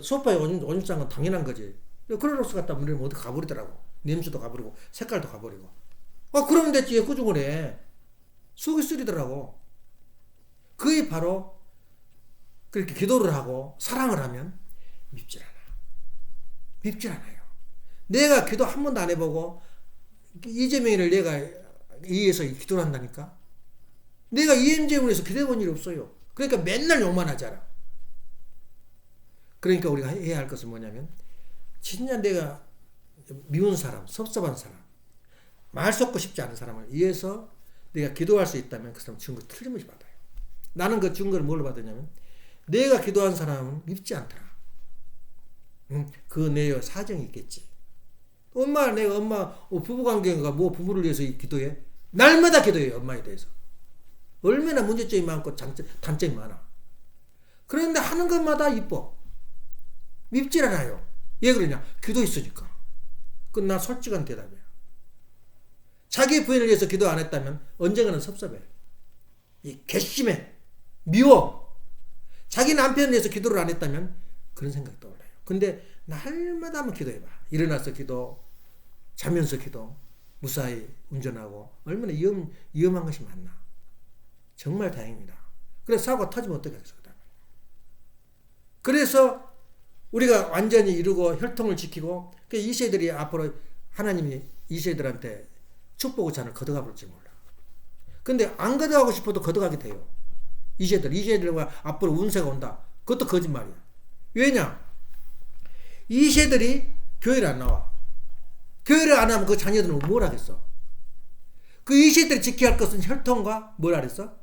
소파에 오줌 싼 건 당연한 거지. 클로로스 갖다 물리면 어디 가버리더라고. 냄새도 가버리고 색깔도 가버리고. 그러면 됐지. 예쁘중을 해. 속이 쓰리더라고. 그게 바로 그렇게 기도를 하고 사랑을 하면 밉질 않아. 밉질 않아요. 내가 기도 한 번도 안 해보고 이재명이를 내가 이해해서 기도를 한다니까. 내가 이엠재문에서 기도해본 일이 없어요. 그러니까 맨날 욕만 하잖아. 그러니까 우리가 해야 할 것은 뭐냐면 진짜 내가 미운 사람, 섭섭한 사람, 말 섞고 싶지 않은 사람을 위해서 내가 기도할 수 있다면 그 사람 증거 틀림없이 받아요. 나는 그 증거를 뭘로 받았냐면 내가 기도한 사람은 밉지 않더라. 그 내에 사정이 있겠지. 내가 엄마 부부관계가 뭐 부부를 위해서 기도해? 날마다 기도해요. 엄마에 대해서. 얼마나 문제점이 많고 단점이 많아. 그런데 하는 것마다 이뻐. 밉질 않아요. 왜 그러냐? 기도 있으니까. 그건 나 솔직한 대답이야. 자기 부인을 위해서 기도 안 했다면 언젠가는 섭섭해. 괘씸해. 미워. 자기 남편을 위해서 기도를 안 했다면 그런 생각이 떠올라요. 근데 날마다 한번 기도해봐. 일어나서 기도, 자면서 기도, 무사히 운전하고 얼마나 위험한 것이 많나. 정말 다행입니다. 그래서 사고가 터지면 어떻게 하겠어. 그래서 우리가 완전히 이루고 혈통을 지키고 이 세들이 앞으로 하나님이 이 세들한테 축복의 잔을 거둬가 볼지 몰라. 근데 안 거둬가고 싶어도 거둬가게 돼요. 이 세들과 앞으로 운세가 온다. 그것도 거짓말이야. 왜냐? 이 세들이 교회를 안 나와. 교회를 안 하면 그 자녀들은 뭘 하겠어? 그 이 시대들이 지켜야 할 것은 혈통과 뭐라 그랬어?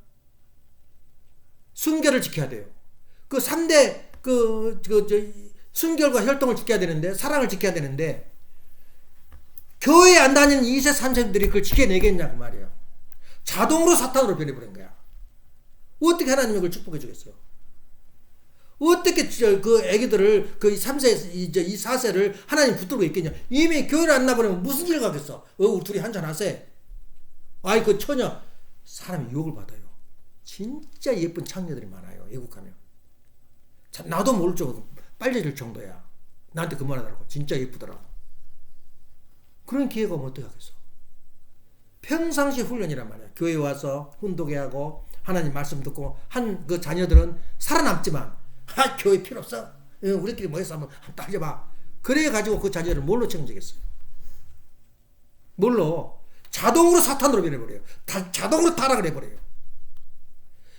순결을 지켜야 돼요. 그 3대 순결과 혈통을 지켜야 되는데, 사랑을 지켜야 되는데, 교회에 안 다니는 2세, 3세들이 그걸 지켜내겠냐고 말이에요. 자동으로 사탄으로 변해버린 거야. 어떻게 하나님이 그걸 축복해 주겠어요? 어떻게 그 애기들을 그 3세, 이제 이 4세를 하나님 붙들고 있겠냐? 이미 교회를 안 나버리면 무슨 일 가겠어? 우리 둘이 한잔 하세. 아이, 그 처녀. 사람이 유혹을 받아요. 진짜 예쁜 창녀들이 많아요. 외국 가면. 나도 모를 정도 빨려질 정도야. 나한테 그 말 하더라고. 진짜 예쁘더라고. 그런 기회가 오면 어떻게 하겠어? 평상시 훈련이란 말이야. 교회 와서 훈독회 하고 하나님 말씀 듣고 한 그 자녀들은 살아남지만 교회 필요 없어. 우리끼리 모여서 한번 따져봐. 그래가지고 그 자녀를 뭘로 책임지겠어요? 뭘로? 자동으로 사탄으로 변해버려요. 자동으로 타락을 해버려요.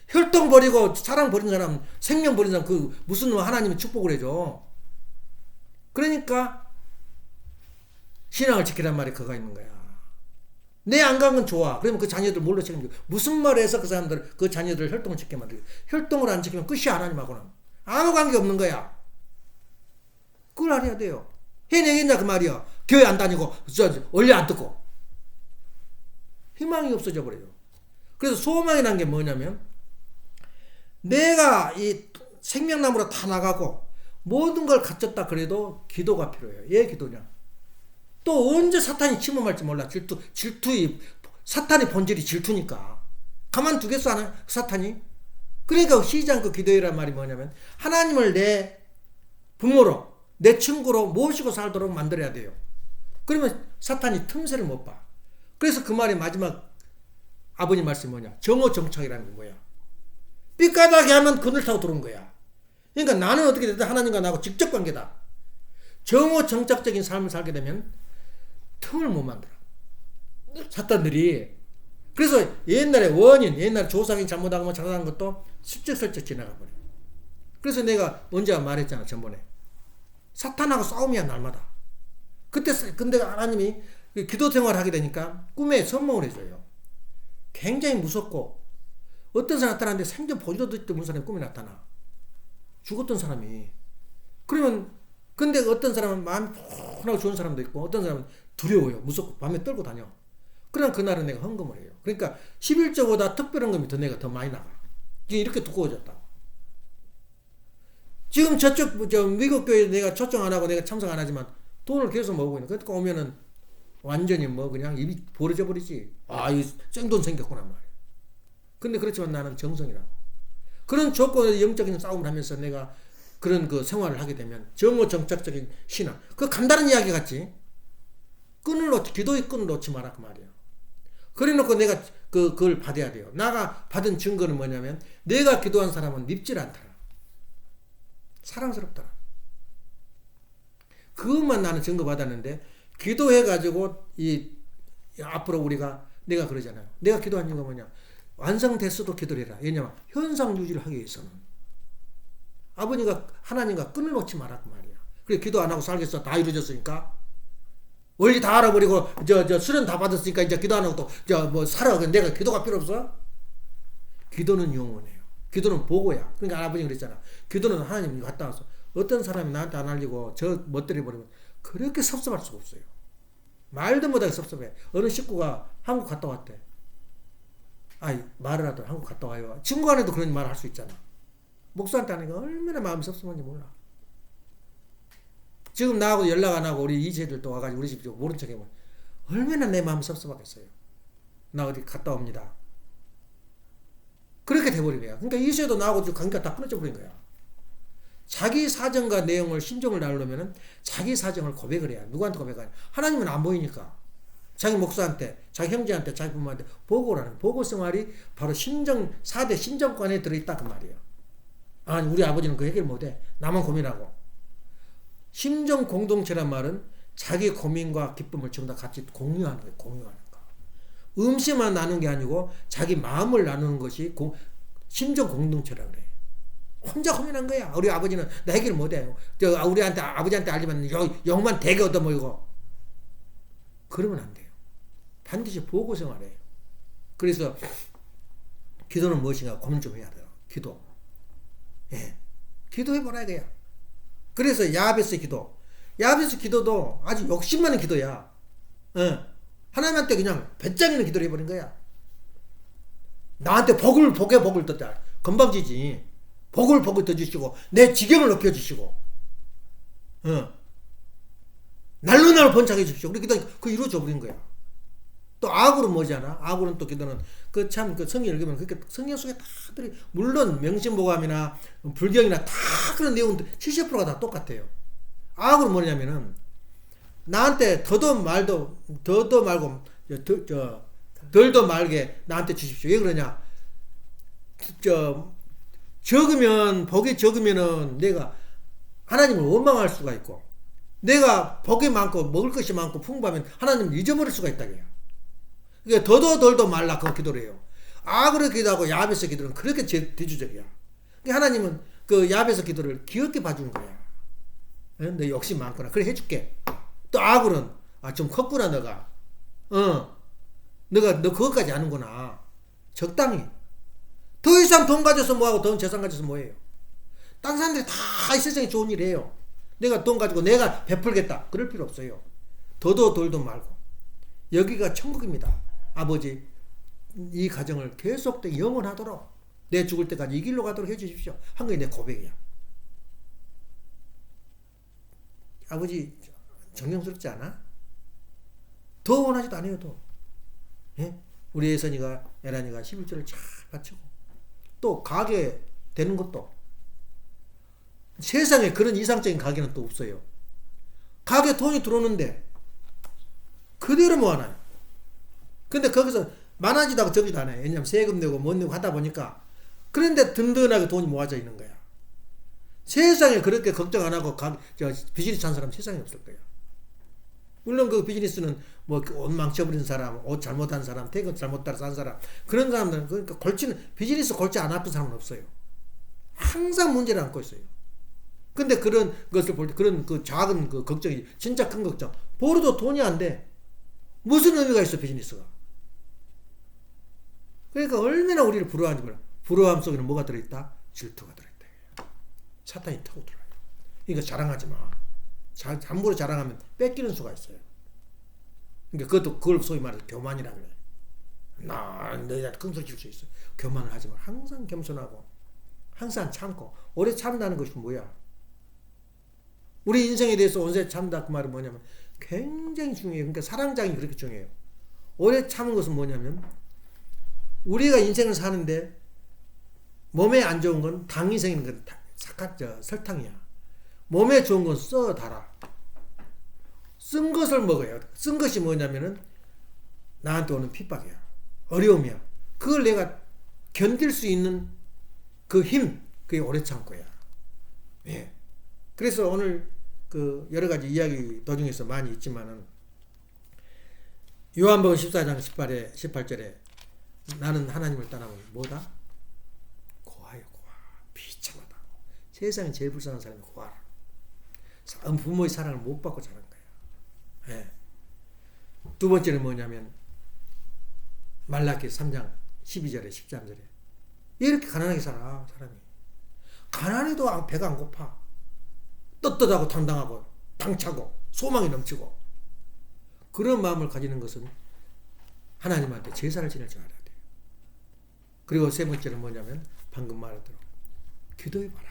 혈통 버리고 사랑 버린 사람, 생명 버린 사람, 그 무슨 하나님이 축복을 해줘. 그러니까 신앙을 지키란 말이 그가 있는 거야. 내 안 간 건 좋아. 그러면 그 자녀들 뭘로 책임져? 무슨 말을 해서 그 사람들, 그 자녀들 혈통을 지키게 만들고. 혈통을 안 지키면 끝이야, 하나님하고는. 아무 관계 없는 거야. 그걸 알아야 돼요. 해내겠냐, 그 말이야. 교회 안 다니고, 원리 안 듣고. 희망이 없어져 버려요. 그래서 소망이라는 게 뭐냐면, 내가 이 생명나무로 다 나가고, 모든 걸 갖췄다 그래도 기도가 필요해요. 왜 기도냐? 또 언제 사탄이 침범할지 몰라. 사탄의 본질이 질투니까. 가만두겠어, 하나? 사탄이? 그러니까 쉬지 않고 기도해란 말이 뭐냐면, 하나님을 내 부모로, 내 친구로 모시고 살도록 만들어야 돼요. 그러면 사탄이 틈새를 못 봐. 그래서 그 말이 마지막 아버님 말씀이 뭐냐? 정오정착이라는 게 뭐야? 삐까닥이 하면 그늘 타고 들어온 거야. 그러니까 나는 어떻게 되든 하나님과 나하고 직접 관계다. 정오정착적인 삶을 살게 되면 틈을 못 만들어. 사탄들이. 그래서 옛날에 옛날에 조상이 잘못하고 뭐 잘못한 것도 슬쩍슬쩍 지나가 버려. 그래서 내가 언제 말했잖아, 전번에. 사탄하고 싸움이야, 날마다. 근데 하나님이 기도 생활을 하게 되니까 꿈에 선몽을 해줘요. 굉장히 무섭고, 어떤 사람 나타나는데 생전 보지도 못했던 사람이 꿈에 나타나. 죽었던 사람이. 그러면, 근데 어떤 사람은 마음이 편하고 좋은 사람도 있고, 어떤 사람은 두려워요. 무섭고, 밤에 떨고 다녀. 그럼 그날은 내가 헌금을 해요. 그러니까 11조보다 특별한 금이 내가 더 많이 나가. 이렇게 두꺼워졌다. 지금 미국 교회 내가 초청 안 하고 내가 참석 안 하지만 돈을 계속 모으고 있는. 그러니까 오면은 완전히 그냥 입이 벌어져 버리지. 이 생돈 생겼구나 말이야. 근데 그렇지만 나는 정성이라고. 그런 조건에서 영적인 싸움을 하면서 내가 그런 그 생활을 하게 되면 정오정착적인 신앙. 그 간단한 이야기 같지? 기도의 끈을 놓지 마라 그 말이야. 그래 놓고 내가 그걸 받아야 돼요. 나가 받은 증거는 뭐냐면 내가 기도한 사람은 밉질 않더라. 사랑스럽더라. 그것만 나는 증거 받았는데 기도해가지고 앞으로 내가 그러잖아요. 내가 기도한 이유가 뭐냐? 완성됐어도 기도를 해라. 왜냐면 현상 유지를 하기 위해서는 아버지가 하나님과 끈을 놓지 마라 그 말이야. 그래 기도 안 하고 살겠어. 다 이루어졌으니까. 원리 다 알아버리고 수련 다 받았으니까 이제 기도 안 하고 또 살아. 내가 기도가 필요 없어? 기도는 영원해요. 기도는 보고야. 그러니까 아버지가 그랬잖아. 기도는 하나님이 갔다 와서 어떤 사람이 나한테 안 알리고 멋들이 버리면 그렇게 섭섭할 수가 없어요. 말도 못하게 섭섭해. 어느 식구가 한국 갔다 왔대. 말을 하더라. 한국 갔다 와요. 친구 안에도 그런 말 할 수 있잖아. 목사한테 하니까 얼마나 마음이 섭섭한지 몰라. 지금 나하고 연락 안 하고 우리 이세들 또 와가지고 우리 집 모른 척 해보면 얼마나 내 마음이 섭섭하겠어요. 나 어디 갔다 옵니다. 그렇게 돼버린 거야. 그러니까 이세도 나하고 관계가 다 끊어져 버린 거야. 자기 사정과 내용을 심정을 나누려면 자기 사정을 고백을 해야. 누구한테 고백하냐? 하나님은 안 보이니까. 자기 목사한테, 자기 형제한테, 자기 부모한테 보고를 하는 보고 생활이 바로 4대 심정관에 들어있다 그 말이에요. 우리 아버지는 그 해결 못해. 나만 고민하고. 심정 공동체란 말은 자기 고민과 기쁨을 전부 다 같이 공유하는 거예요. 공유하는 거. 음식만 나누는 게 아니고 자기 마음을 나누는 것이 심정 공동체라고 그래. 혼자 고민한 거야. 우리 아버지는 나 해결 못해요. 아버지한테 알리면 영만 되게 얻어모이고. 그러면 안 돼요. 반드시 보고 생활해요. 그래서 기도는 무엇인가 고민 좀 해야 돼요. 기도. 예. 기도해보라 이거야. 그래서 야베스 기도. 야베스 기도도 아주 욕심 많은 기도야. 예. 하나님한테 그냥 배짱이는 기도를 해버린 거야. 나한테 복을 떴다. 건방지지. 복을 더 주시고 내 지경을 높여주시고 날로 번창해 주십시오. 우리 기도는 그거 이루어져 버린 거야. 또 악으로 뭐잖아. 악으로는 또 기도는 그 성경 읽으면 그렇게 성경 속에 다 물론 명심보감이나 불경이나 다 그런 내용들 70%가 다 똑같아요. 악으로 뭐냐면은 나한테 더도 말고 덜도 말게 나한테 주십시오. 왜 그러냐? 복이 적으면은 내가 하나님을 원망할 수가 있고, 내가 복이 많고 먹을 것이 많고 풍부하면 하나님을 잊어버릴 수가 있다. 그러니까 더도 덜도 말라 그 기도를 해요. 악으로 기도하고 야베스 기도는 그렇게 대주적이야. 그러니까 하나님은 그 야베스 기도를 귀엽게 봐주는 거야. 너 욕심 많구나. 그래 해줄게. 또 악으로는 좀 컸구나 너가. 너 그것까지 아는구나. 적당히. 더 이상 돈 가져서 뭐하고 돈 재산 가져서 뭐해요. 딴 사람들이 다 이 세상에 좋은 일 해요. 내가 돈 가지고 내가 베풀겠다. 그럴 필요 없어요. 더도 덜도 말고. 여기가 천국입니다. 아버지 이 가정을 계속 영원하도록 내 죽을 때까지 이 길로 가도록 해주십시오. 한 게 내 고백이야. 아버지 정성스럽지 않아? 더 원하지도 않아요. 더. 예? 우리 예선이가 에란이가 11조를 잘 바치고 또 가게 되는 것도 세상에 그런 이상적인 가게는 또 없어요. 가게 돈이 들어오는데 그대로 모아놔요. 근데 거기서 많아지다고 적지도 않아요. 왜냐면 세금 내고 못 내고 하다 보니까. 그런데 든든하게 돈이 모아져 있는 거야. 세상에 그렇게 걱정 안 하고 비즈니스 한 사람 세상에 없을 거야. 물론 그 비즈니스는 뭐 옷 망쳐버린 사람, 옷 잘못한 사람, 퇴근 잘못 따라서 한 사람, 그런 사람들은 그러니까 비즈니스 골치 안 아픈 사람은 없어요. 항상 문제를 안고 있어요. 근데 그런 것을 볼 때 그런 그 작은 그 걱정이 진짜 큰 걱정. 벌어도 돈이 안 돼. 무슨 의미가 있어 비즈니스가. 그러니까 얼마나 우리를 부러워하는지 몰라. 부러워함 속에는 뭐가 들어있다? 질투가 들어있다. 사탄이 타고 들어요. 그러니까 자랑하지 마. 함부로 자랑하면 뺏기는 수가 있어요. 그러니까 그걸 소위 말해서 교만이라고 그래. 너희한테 큰 소리 칠 수 있어. 교만을 하지 마. 항상 겸손하고 항상 참고. 오래 참다는 것이 뭐야? 우리 인생에 대해서 오래 참다 그 말은 뭐냐면 굉장히 중요해요. 그러니까 사랑장이 그렇게 중요해요. 오래 참은 것은 뭐냐면 우리가 인생을 사는데 몸에 안 좋은 건 당이 생기는 건 설탕이야. 몸에 좋은 건 써 달아. 쓴 것을 먹어요. 쓴 것이 뭐냐면은 나한테 오는 핍박이야. 어려움이야. 그걸 내가 견딜 수 있는 그 힘, 그게 오래 참고야. 예. 그래서 오늘 그 여러 가지 이야기 도중에서 많이 있지만은 요한복음 14장 18절에 나는 하나님을 떠나면 뭐다? 고아요, 고아. 비참하다. 세상에 제일 불쌍한 사람이 고아라. 부모의 사랑을 못 받고 자란 거야. 예. 두 번째는 뭐냐면 말라기 3장 12절에 13절에 이렇게 가난하게 살아 사람이. 가난해도 배가 안 고파. 떳떳하고 당당하고 당차고 소망이 넘치고 그런 마음을 가지는 것은 하나님한테 제사를 지낼 줄 알아야 돼요. 그리고 세 번째는 뭐냐면 방금 말했대로 기도해봐라.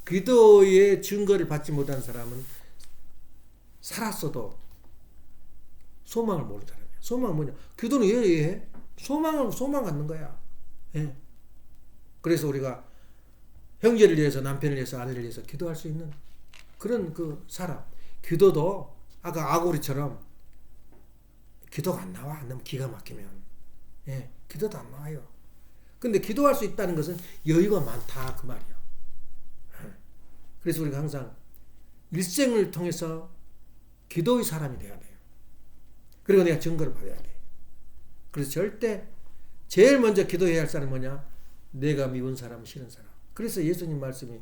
기도의 증거를 받지 못한 사람은 살았어도 소망을 모르는 사람이야. 소망은 뭐냐? 기도는 왜 해? 소망 갖는 거야. 예. 그래서 우리가 형제를 위해서, 남편을 위해서, 아내를 위해서 기도할 수 있는 그런 그 사람. 기도도 아까 아고리처럼 기도가 안 나와. 너무 기가 막히면. 예. 기도도 안 나와요. 근데 기도할 수 있다는 것은 여유가 많다 그 말이야. 그래서 우리가 항상 일생을 통해서 기도의 사람이 돼야 돼요. 그리고 내가 증거를 받아야 돼. 그래서 절대 제일 먼저 기도해야 할 사람은 뭐냐? 내가 미운 사람, 싫은 사람. 그래서 예수님 말씀이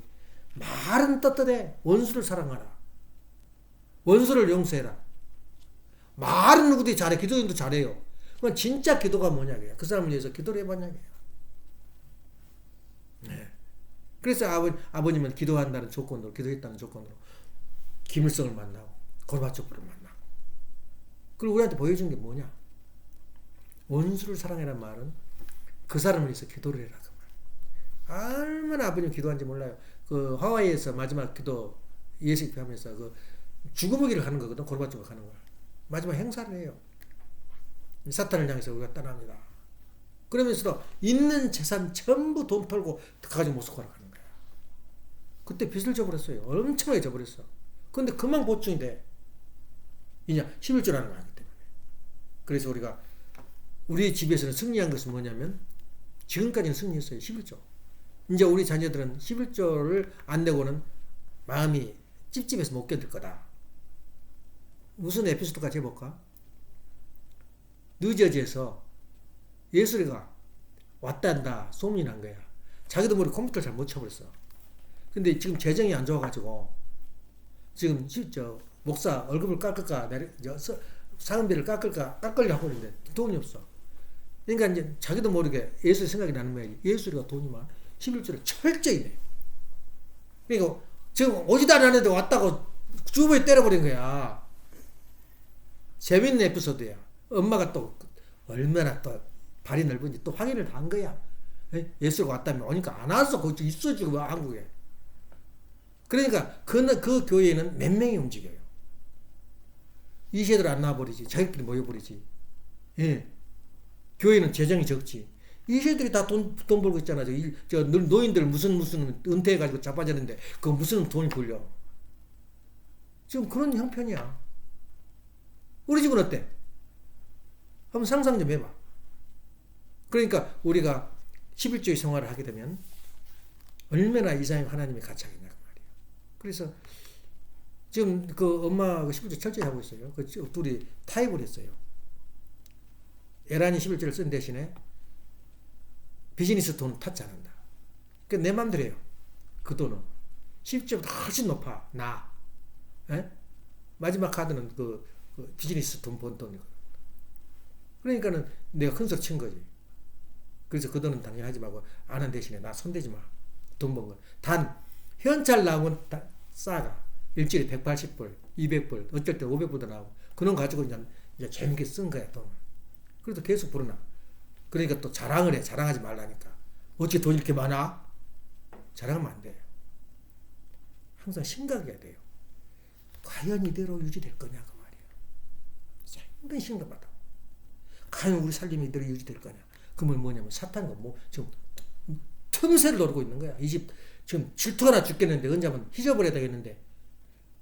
말은 떳떳해. 원수를 사랑하라. 원수를 용서해라. 말은 누구든지 잘해. 기도인도 잘해요. 그건 진짜 기도가 뭐냐고요. 그 사람을 위해서 기도를 해봤냐고요. 네. 그래서 아버님은 기도한다는 조건으로, 기도했다는 조건으로 김일성을 만나고 고르바초프를 만나고, 그리고 우리한테 보여준 게 뭐냐? 원수를 사랑해란 말은 그 사람을 위해서 기도를 해라. 그 말. 얼마나 아버님 기도한지 몰라요. 그 하와이에서 마지막 기도 예식하면서 그 죽음의 길을 가는 거거든. 고르바초프가 가는 거야. 마지막 행사를 해요. 사탄을 향해서 우리가 떠납니다. 그러면서도 있는 재산 전부 돈 털고 가가지고 모스크바로 가는 거야. 그때 빚을 져버렸어요. 엄청나게 져버렸어. 근데 그만 보충이 돼. 이냐 11조라는 거 하기 때문에. 그래서 우리가 우리 집에서는 승리한 것은 뭐냐면, 지금까지는 승리했어요. 11조. 이제 우리 자녀들은 11조를 안 내고는 마음이 찝찝해서 못 견딜 거다. 무슨 에피소드까지 해볼까? 뉴저지에서 예술이가 왔단다 소문이 난 거야. 자기도 모르게 컴퓨터를 잘 못 쳐버렸어. 근데 지금 재정이 안 좋아가지고 지금 목사 월급을 깎을까, 사은비를 깎으려고 하고 있는데 돈이 없어. 그러니까 이제 자기도 모르게 예술 생각이 나는 거야. 예술이가 돈이 많아. 11조를 철저히 내. 그러니까 지금 오지도 않았는데 왔다고 주부에 때려버린 거야. 재밌는 에피소드야. 엄마가 또 얼마나 또 발이 넓은지 또 확인을 다 한 거야. 예수가 왔다면 오니까 안 왔어. 거기 있어 지금 한국에. 그러니까 그 교회에는 몇 명이 움직여요. 이세들 안 나와버리지. 자기끼리 모여버리지. 예. 교회는 재정이 적지. 이세들이 다 돈 벌고 있잖아. 저 노인들 무슨 은퇴해가지고 자빠졌는데 그 무슨 돈이 벌려. 지금 그런 형편이야. 우리 집은 어때? 한번 상상 좀 해봐. 그러니까 우리가 11조의 생활을 하게 되면 얼마나 이상의 하나님의 같이 하겠냐 그 말이에요. 그래서 지금 그 엄마가 11조 철저히 하고 있어요. 그 둘이 타협을 했어요. 에란이 11조를 쓴 대신에 비즈니스 돈은 타치 않는다. 그 내 맘대로 해요. 그 돈은 11조보다 훨씬 높아. 나. 에? 마지막 카드는 그 비즈니스 돈 번 돈이거든. 그러니까는 내가 큰 소리 친 거지. 그래서 그 돈은 당연히 하지 말고 아는 대신에 나 손대지 마. 돈 번 건. 단 현찰 나오면 싸가. 일주일에 180불, 200불, 어쩔 때 500불도 나오고. 그놈 가지고 이제 재밌게 쓴 거야, 돈을. 그래도 계속 불어나. 그러니까 또 자랑을 해. 자랑하지 말라니까. 어떻게 돈이 이렇게 많아? 자랑하면 안 돼요. 항상 심각해야 돼요. 과연 이대로 유지될 거냐 그 말이에요. 상당히 심각하다. 과연 우리 살림이 이대로 유지될 거냐. 그러면 뭐냐면 사탄과 지금 틈새를 노리고 있는 거야. 이 집 지금 질투가 나 죽겠는데 언제 한번 휘저버려야 되겠는데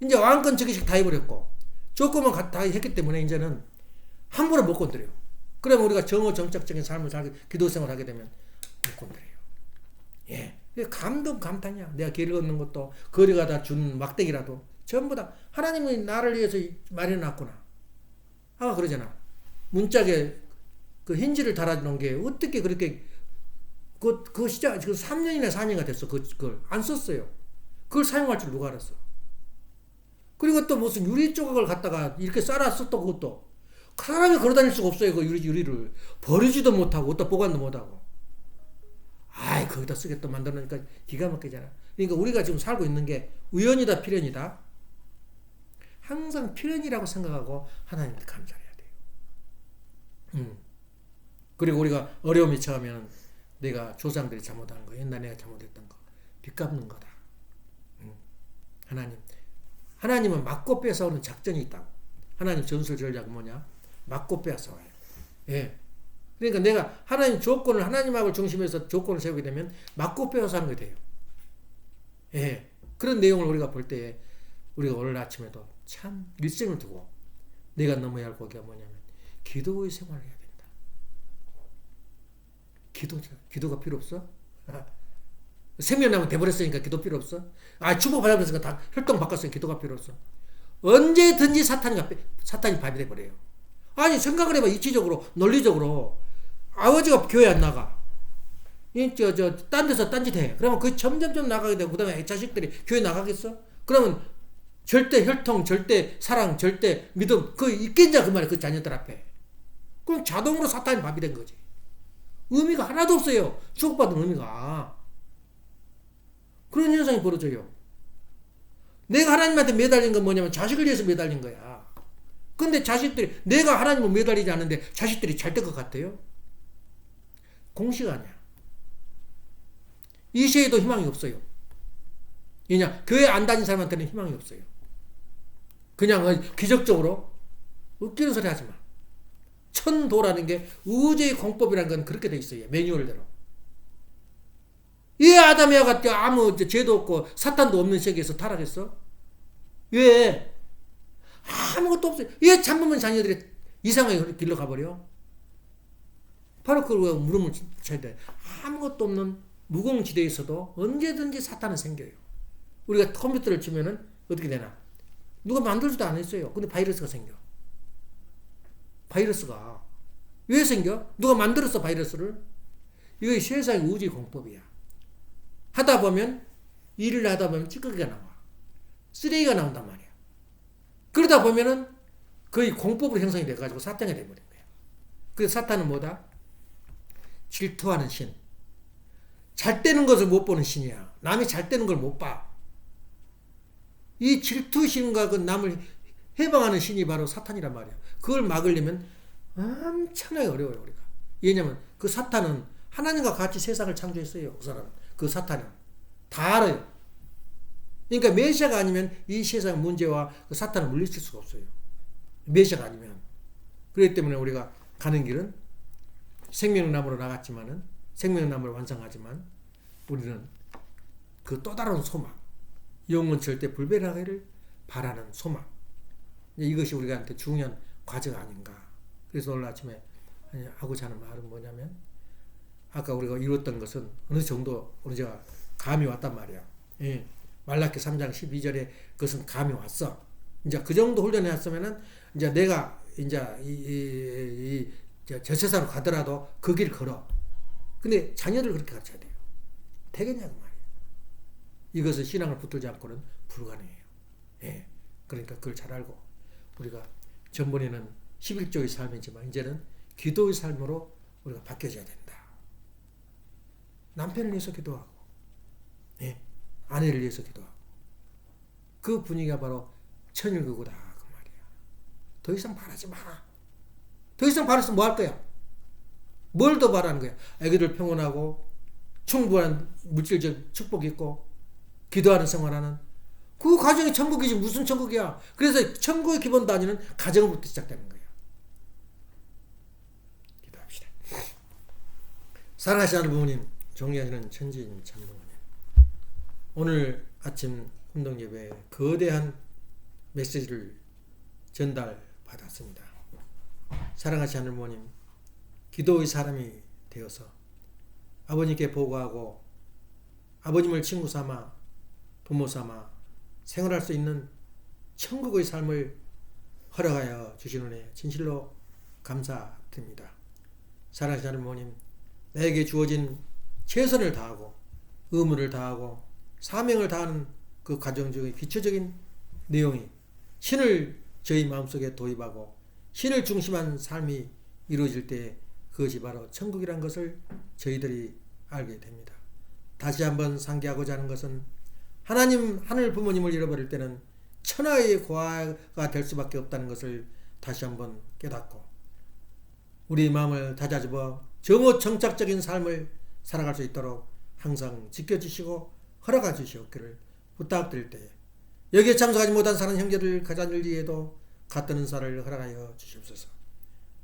이제 왕권 저기씩 다 해버렸고 조건만 다 했기 때문에 이제는 함부로 못 건드려요. 그러면 우리가 정적적인 삶을 살게 기도 생활을 하게 되면 못 건드려요. 예, 감탄이야. 내가 길을 걷는 것도 거리가 다 준 막대기라도 전부 다 하나님이 나를 위해서 마련해놨구나. 아까 그러잖아. 문짝에 그 힌지를 달아놓은 게 어떻게 그렇게 그 시작 지금 3년이나 4년가 됐어. 그걸 안 썼어요. 그걸 사용할 줄 누가 알았어. 그리고 또 무슨 유리 조각을 갖다가 이렇게 쌓아놨어. 또 그것도 사람이 걸어다닐 수가 없어요. 그 유리를 버리지도 못하고 어디다 보관도 못하고. 아이 거기다 쓰게 또 만들어놓으니까 기가 막히잖아. 그러니까 우리가 지금 살고 있는 게 우연이다 필연이다. 항상 필연이라고 생각하고 하나님께 감사해야 돼요. 그리고 우리가 어려움이 처하면 내가 조상들이 잘못한 거, 옛날에 내가 잘못했던 거, 빚 갚는 거다. 하나님은 맞고 뺏어오는 작전이 있다고. 하나님 전술 전략은 뭐냐? 맞고 뺏어와요. 예. 그러니까 내가 하나님 조건을 하나님하고 중심에서 조건을 세우게 되면 맞고 빼앗아 하는 게 돼요. 예. 그런 내용을 우리가 볼 때에 우리가 오늘 아침에도 참 일생을 두고 내가 넘어야 할 거기가 뭐냐면 기도의 생활을 해야 된다. 기도가 필요 없어? 생명나무 돼버렸으니까 기도 필요 없어? 축복받아버렸으니까 다 혈통 바꿨으니까 기도가 필요 없어? 언제든지 사탄이 밥이 돼버려요. 아니 생각을 해봐. 이치적으로 논리적으로 아버지가 교회 안 나가. 딴 데서 딴짓 해. 그러면 그 점점점 나가게 되고 그 다음에 자식들이 교회 나가겠어? 그러면 절대 혈통, 절대 사랑, 절대 믿음 그 있겠냐 그 말이야. 그 자녀들 앞에. 그럼 자동으로 사탄이 밥이 된 거지. 의미가 하나도 없어요. 축복받은 의미가. 그런 현상이 벌어져요. 내가 하나님한테 매달린 건 뭐냐면 자식을 위해서 매달린 거야. 근데 자식들이 내가 하나님을 매달리지 않는데 자식들이 잘 될 것 같아요? 공식 아니야. 이 시에도 희망이 없어요. 왜냐? 교회 안 다닌 사람한테는 희망이 없어요. 그냥 기적적으로 웃기는 소리 하지 마. 천도라는 게 우주의 공법이라는 건 그렇게 돼 있어요. 매뉴얼대로. 왜 아담 에와가 아무 죄도 없고 사탄도 없는 세계에서 타락했어? 왜? 아무것도 없어요. 왜 참으면 자녀들이 이상하게 길로 가버려? 바로 그걸 물음을 쳐야 돼. 아무것도 없는 무공지대에서도 언제든지 사탄은 생겨요. 우리가 컴퓨터를 치면은 어떻게 되나? 누가 만들지도 않았어요. 근데 바이러스가 생겨. 바이러스가 왜 생겨? 누가 만들었어 바이러스를? 이거 세상의 우주의 공법이야. 하다 보면 일을 하다 보면 찌꺼기가 나와. 쓰레기가 나온단 말이야. 그러다 보면은 거의 공법으로 형성이 돼가지고 사탄이 돼버린 거야. 그래서 사탄은 뭐다? 질투하는 신. 잘 되는 것을 못 보는 신이야. 남이 잘 되는 걸 못 봐. 이 질투신과 그 남을 해방하는 신이 바로 사탄이란 말이야. 그걸 막으려면 엄청나게 어려워요, 우리가. 왜냐면 그 사탄은 하나님과 같이 세상을 창조했어요. 그 사람은. 그 사탄은. 다 알아요. 그러니까 메시아가 아니면 이 세상 문제와 그 사탄을 물리칠 수가 없어요. 메시아가 아니면. 그렇기 때문에 우리가 가는 길은 생명나무로 나갔지만은 생명나무를 완성하지만 우리는 그 또 다른 소망, 영원 절대 불변하기를 바라는 소망. 이것이 우리한테 중요한 과제가 아닌가. 그래서 오늘 아침에 하고자 하는 말은 뭐냐면 아까 우리가 이뤘던 것은 어느 정도 우리가 감이 왔단 말이야. 예. 말라기 3장 12절에 그것은 감이 왔어. 이제 그 정도 훈련해 왔으면은 이제 내가 이제 저 세상으로 가더라도 그 길 걸어. 근데 자녀들 그렇게 가르쳐야 돼요. 되겠냐고 말이야. 이것은 신앙을 붙들지 않고는 불가능해요. 예. 그러니까 그걸 잘 알고 우리가 전번에는 11조의 삶이지만 이제는 기도의 삶으로 우리가 바뀌어져야 된다. 남편을 위해서 기도하고, 예. 아내를 위해서 기도하고. 그 분위기가 바로 천일국이다 그 말이야. 더 이상 바라지 마. 더 이상 바라서 뭐 할 거야? 뭘 더 바라는 거야? 애기들 평온하고 충분한 물질적 축복 있고 기도하는 생활하는 그 가정이 천국이지 무슨 천국이야. 그래서 천국의 기본 단위는 가정부터 시작되는 거야. 기도합시다. 사랑하시는 부모님, 존경하시는 천지인 참부모님, 오늘 아침 운동예배에 거대한 메시지를 전달받았습니다. 사랑하시는 부모님, 기도의 사람이 되어서 아버님께 보고하고 아버님을 친구 삼아 부모 삼아 생활할 수 있는 천국의 삶을 허락하여 주신 은혜 진실로 감사드립니다. 사랑하시는 부모님, 나에게 주어진 최선을 다하고 의무를 다하고 사명을 다하는 그 과정 중에 기초적인 내용이 신을 저희 마음속에 도입하고 신을 중심한 삶이 이루어질 때 그것이 바로 천국이란 것을 저희들이 알게 됩니다. 다시 한번 상기하고자 하는 것은 하나님, 하늘 부모님을 잃어버릴 때는 천하의 고아가 될 수밖에 없다는 것을 다시 한번 깨닫고 우리 마음을 다잡아 정오 정착적인 삶을 살아갈 수 있도록 항상 지켜주시고 허락해 주시옵기를 부탁드릴 때에 여기에 참석하지 못한 사는 형제들 가자들에도 같은 은사를 허락하여 주시옵소서.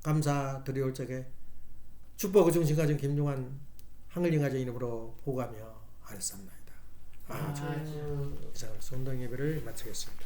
감사드리올 적에 축복의 중심 가진 김용환 항을링 가정 이름으로 보고하며 하였습니다. 아주 이상으로 운동 예배를 마치겠습니다.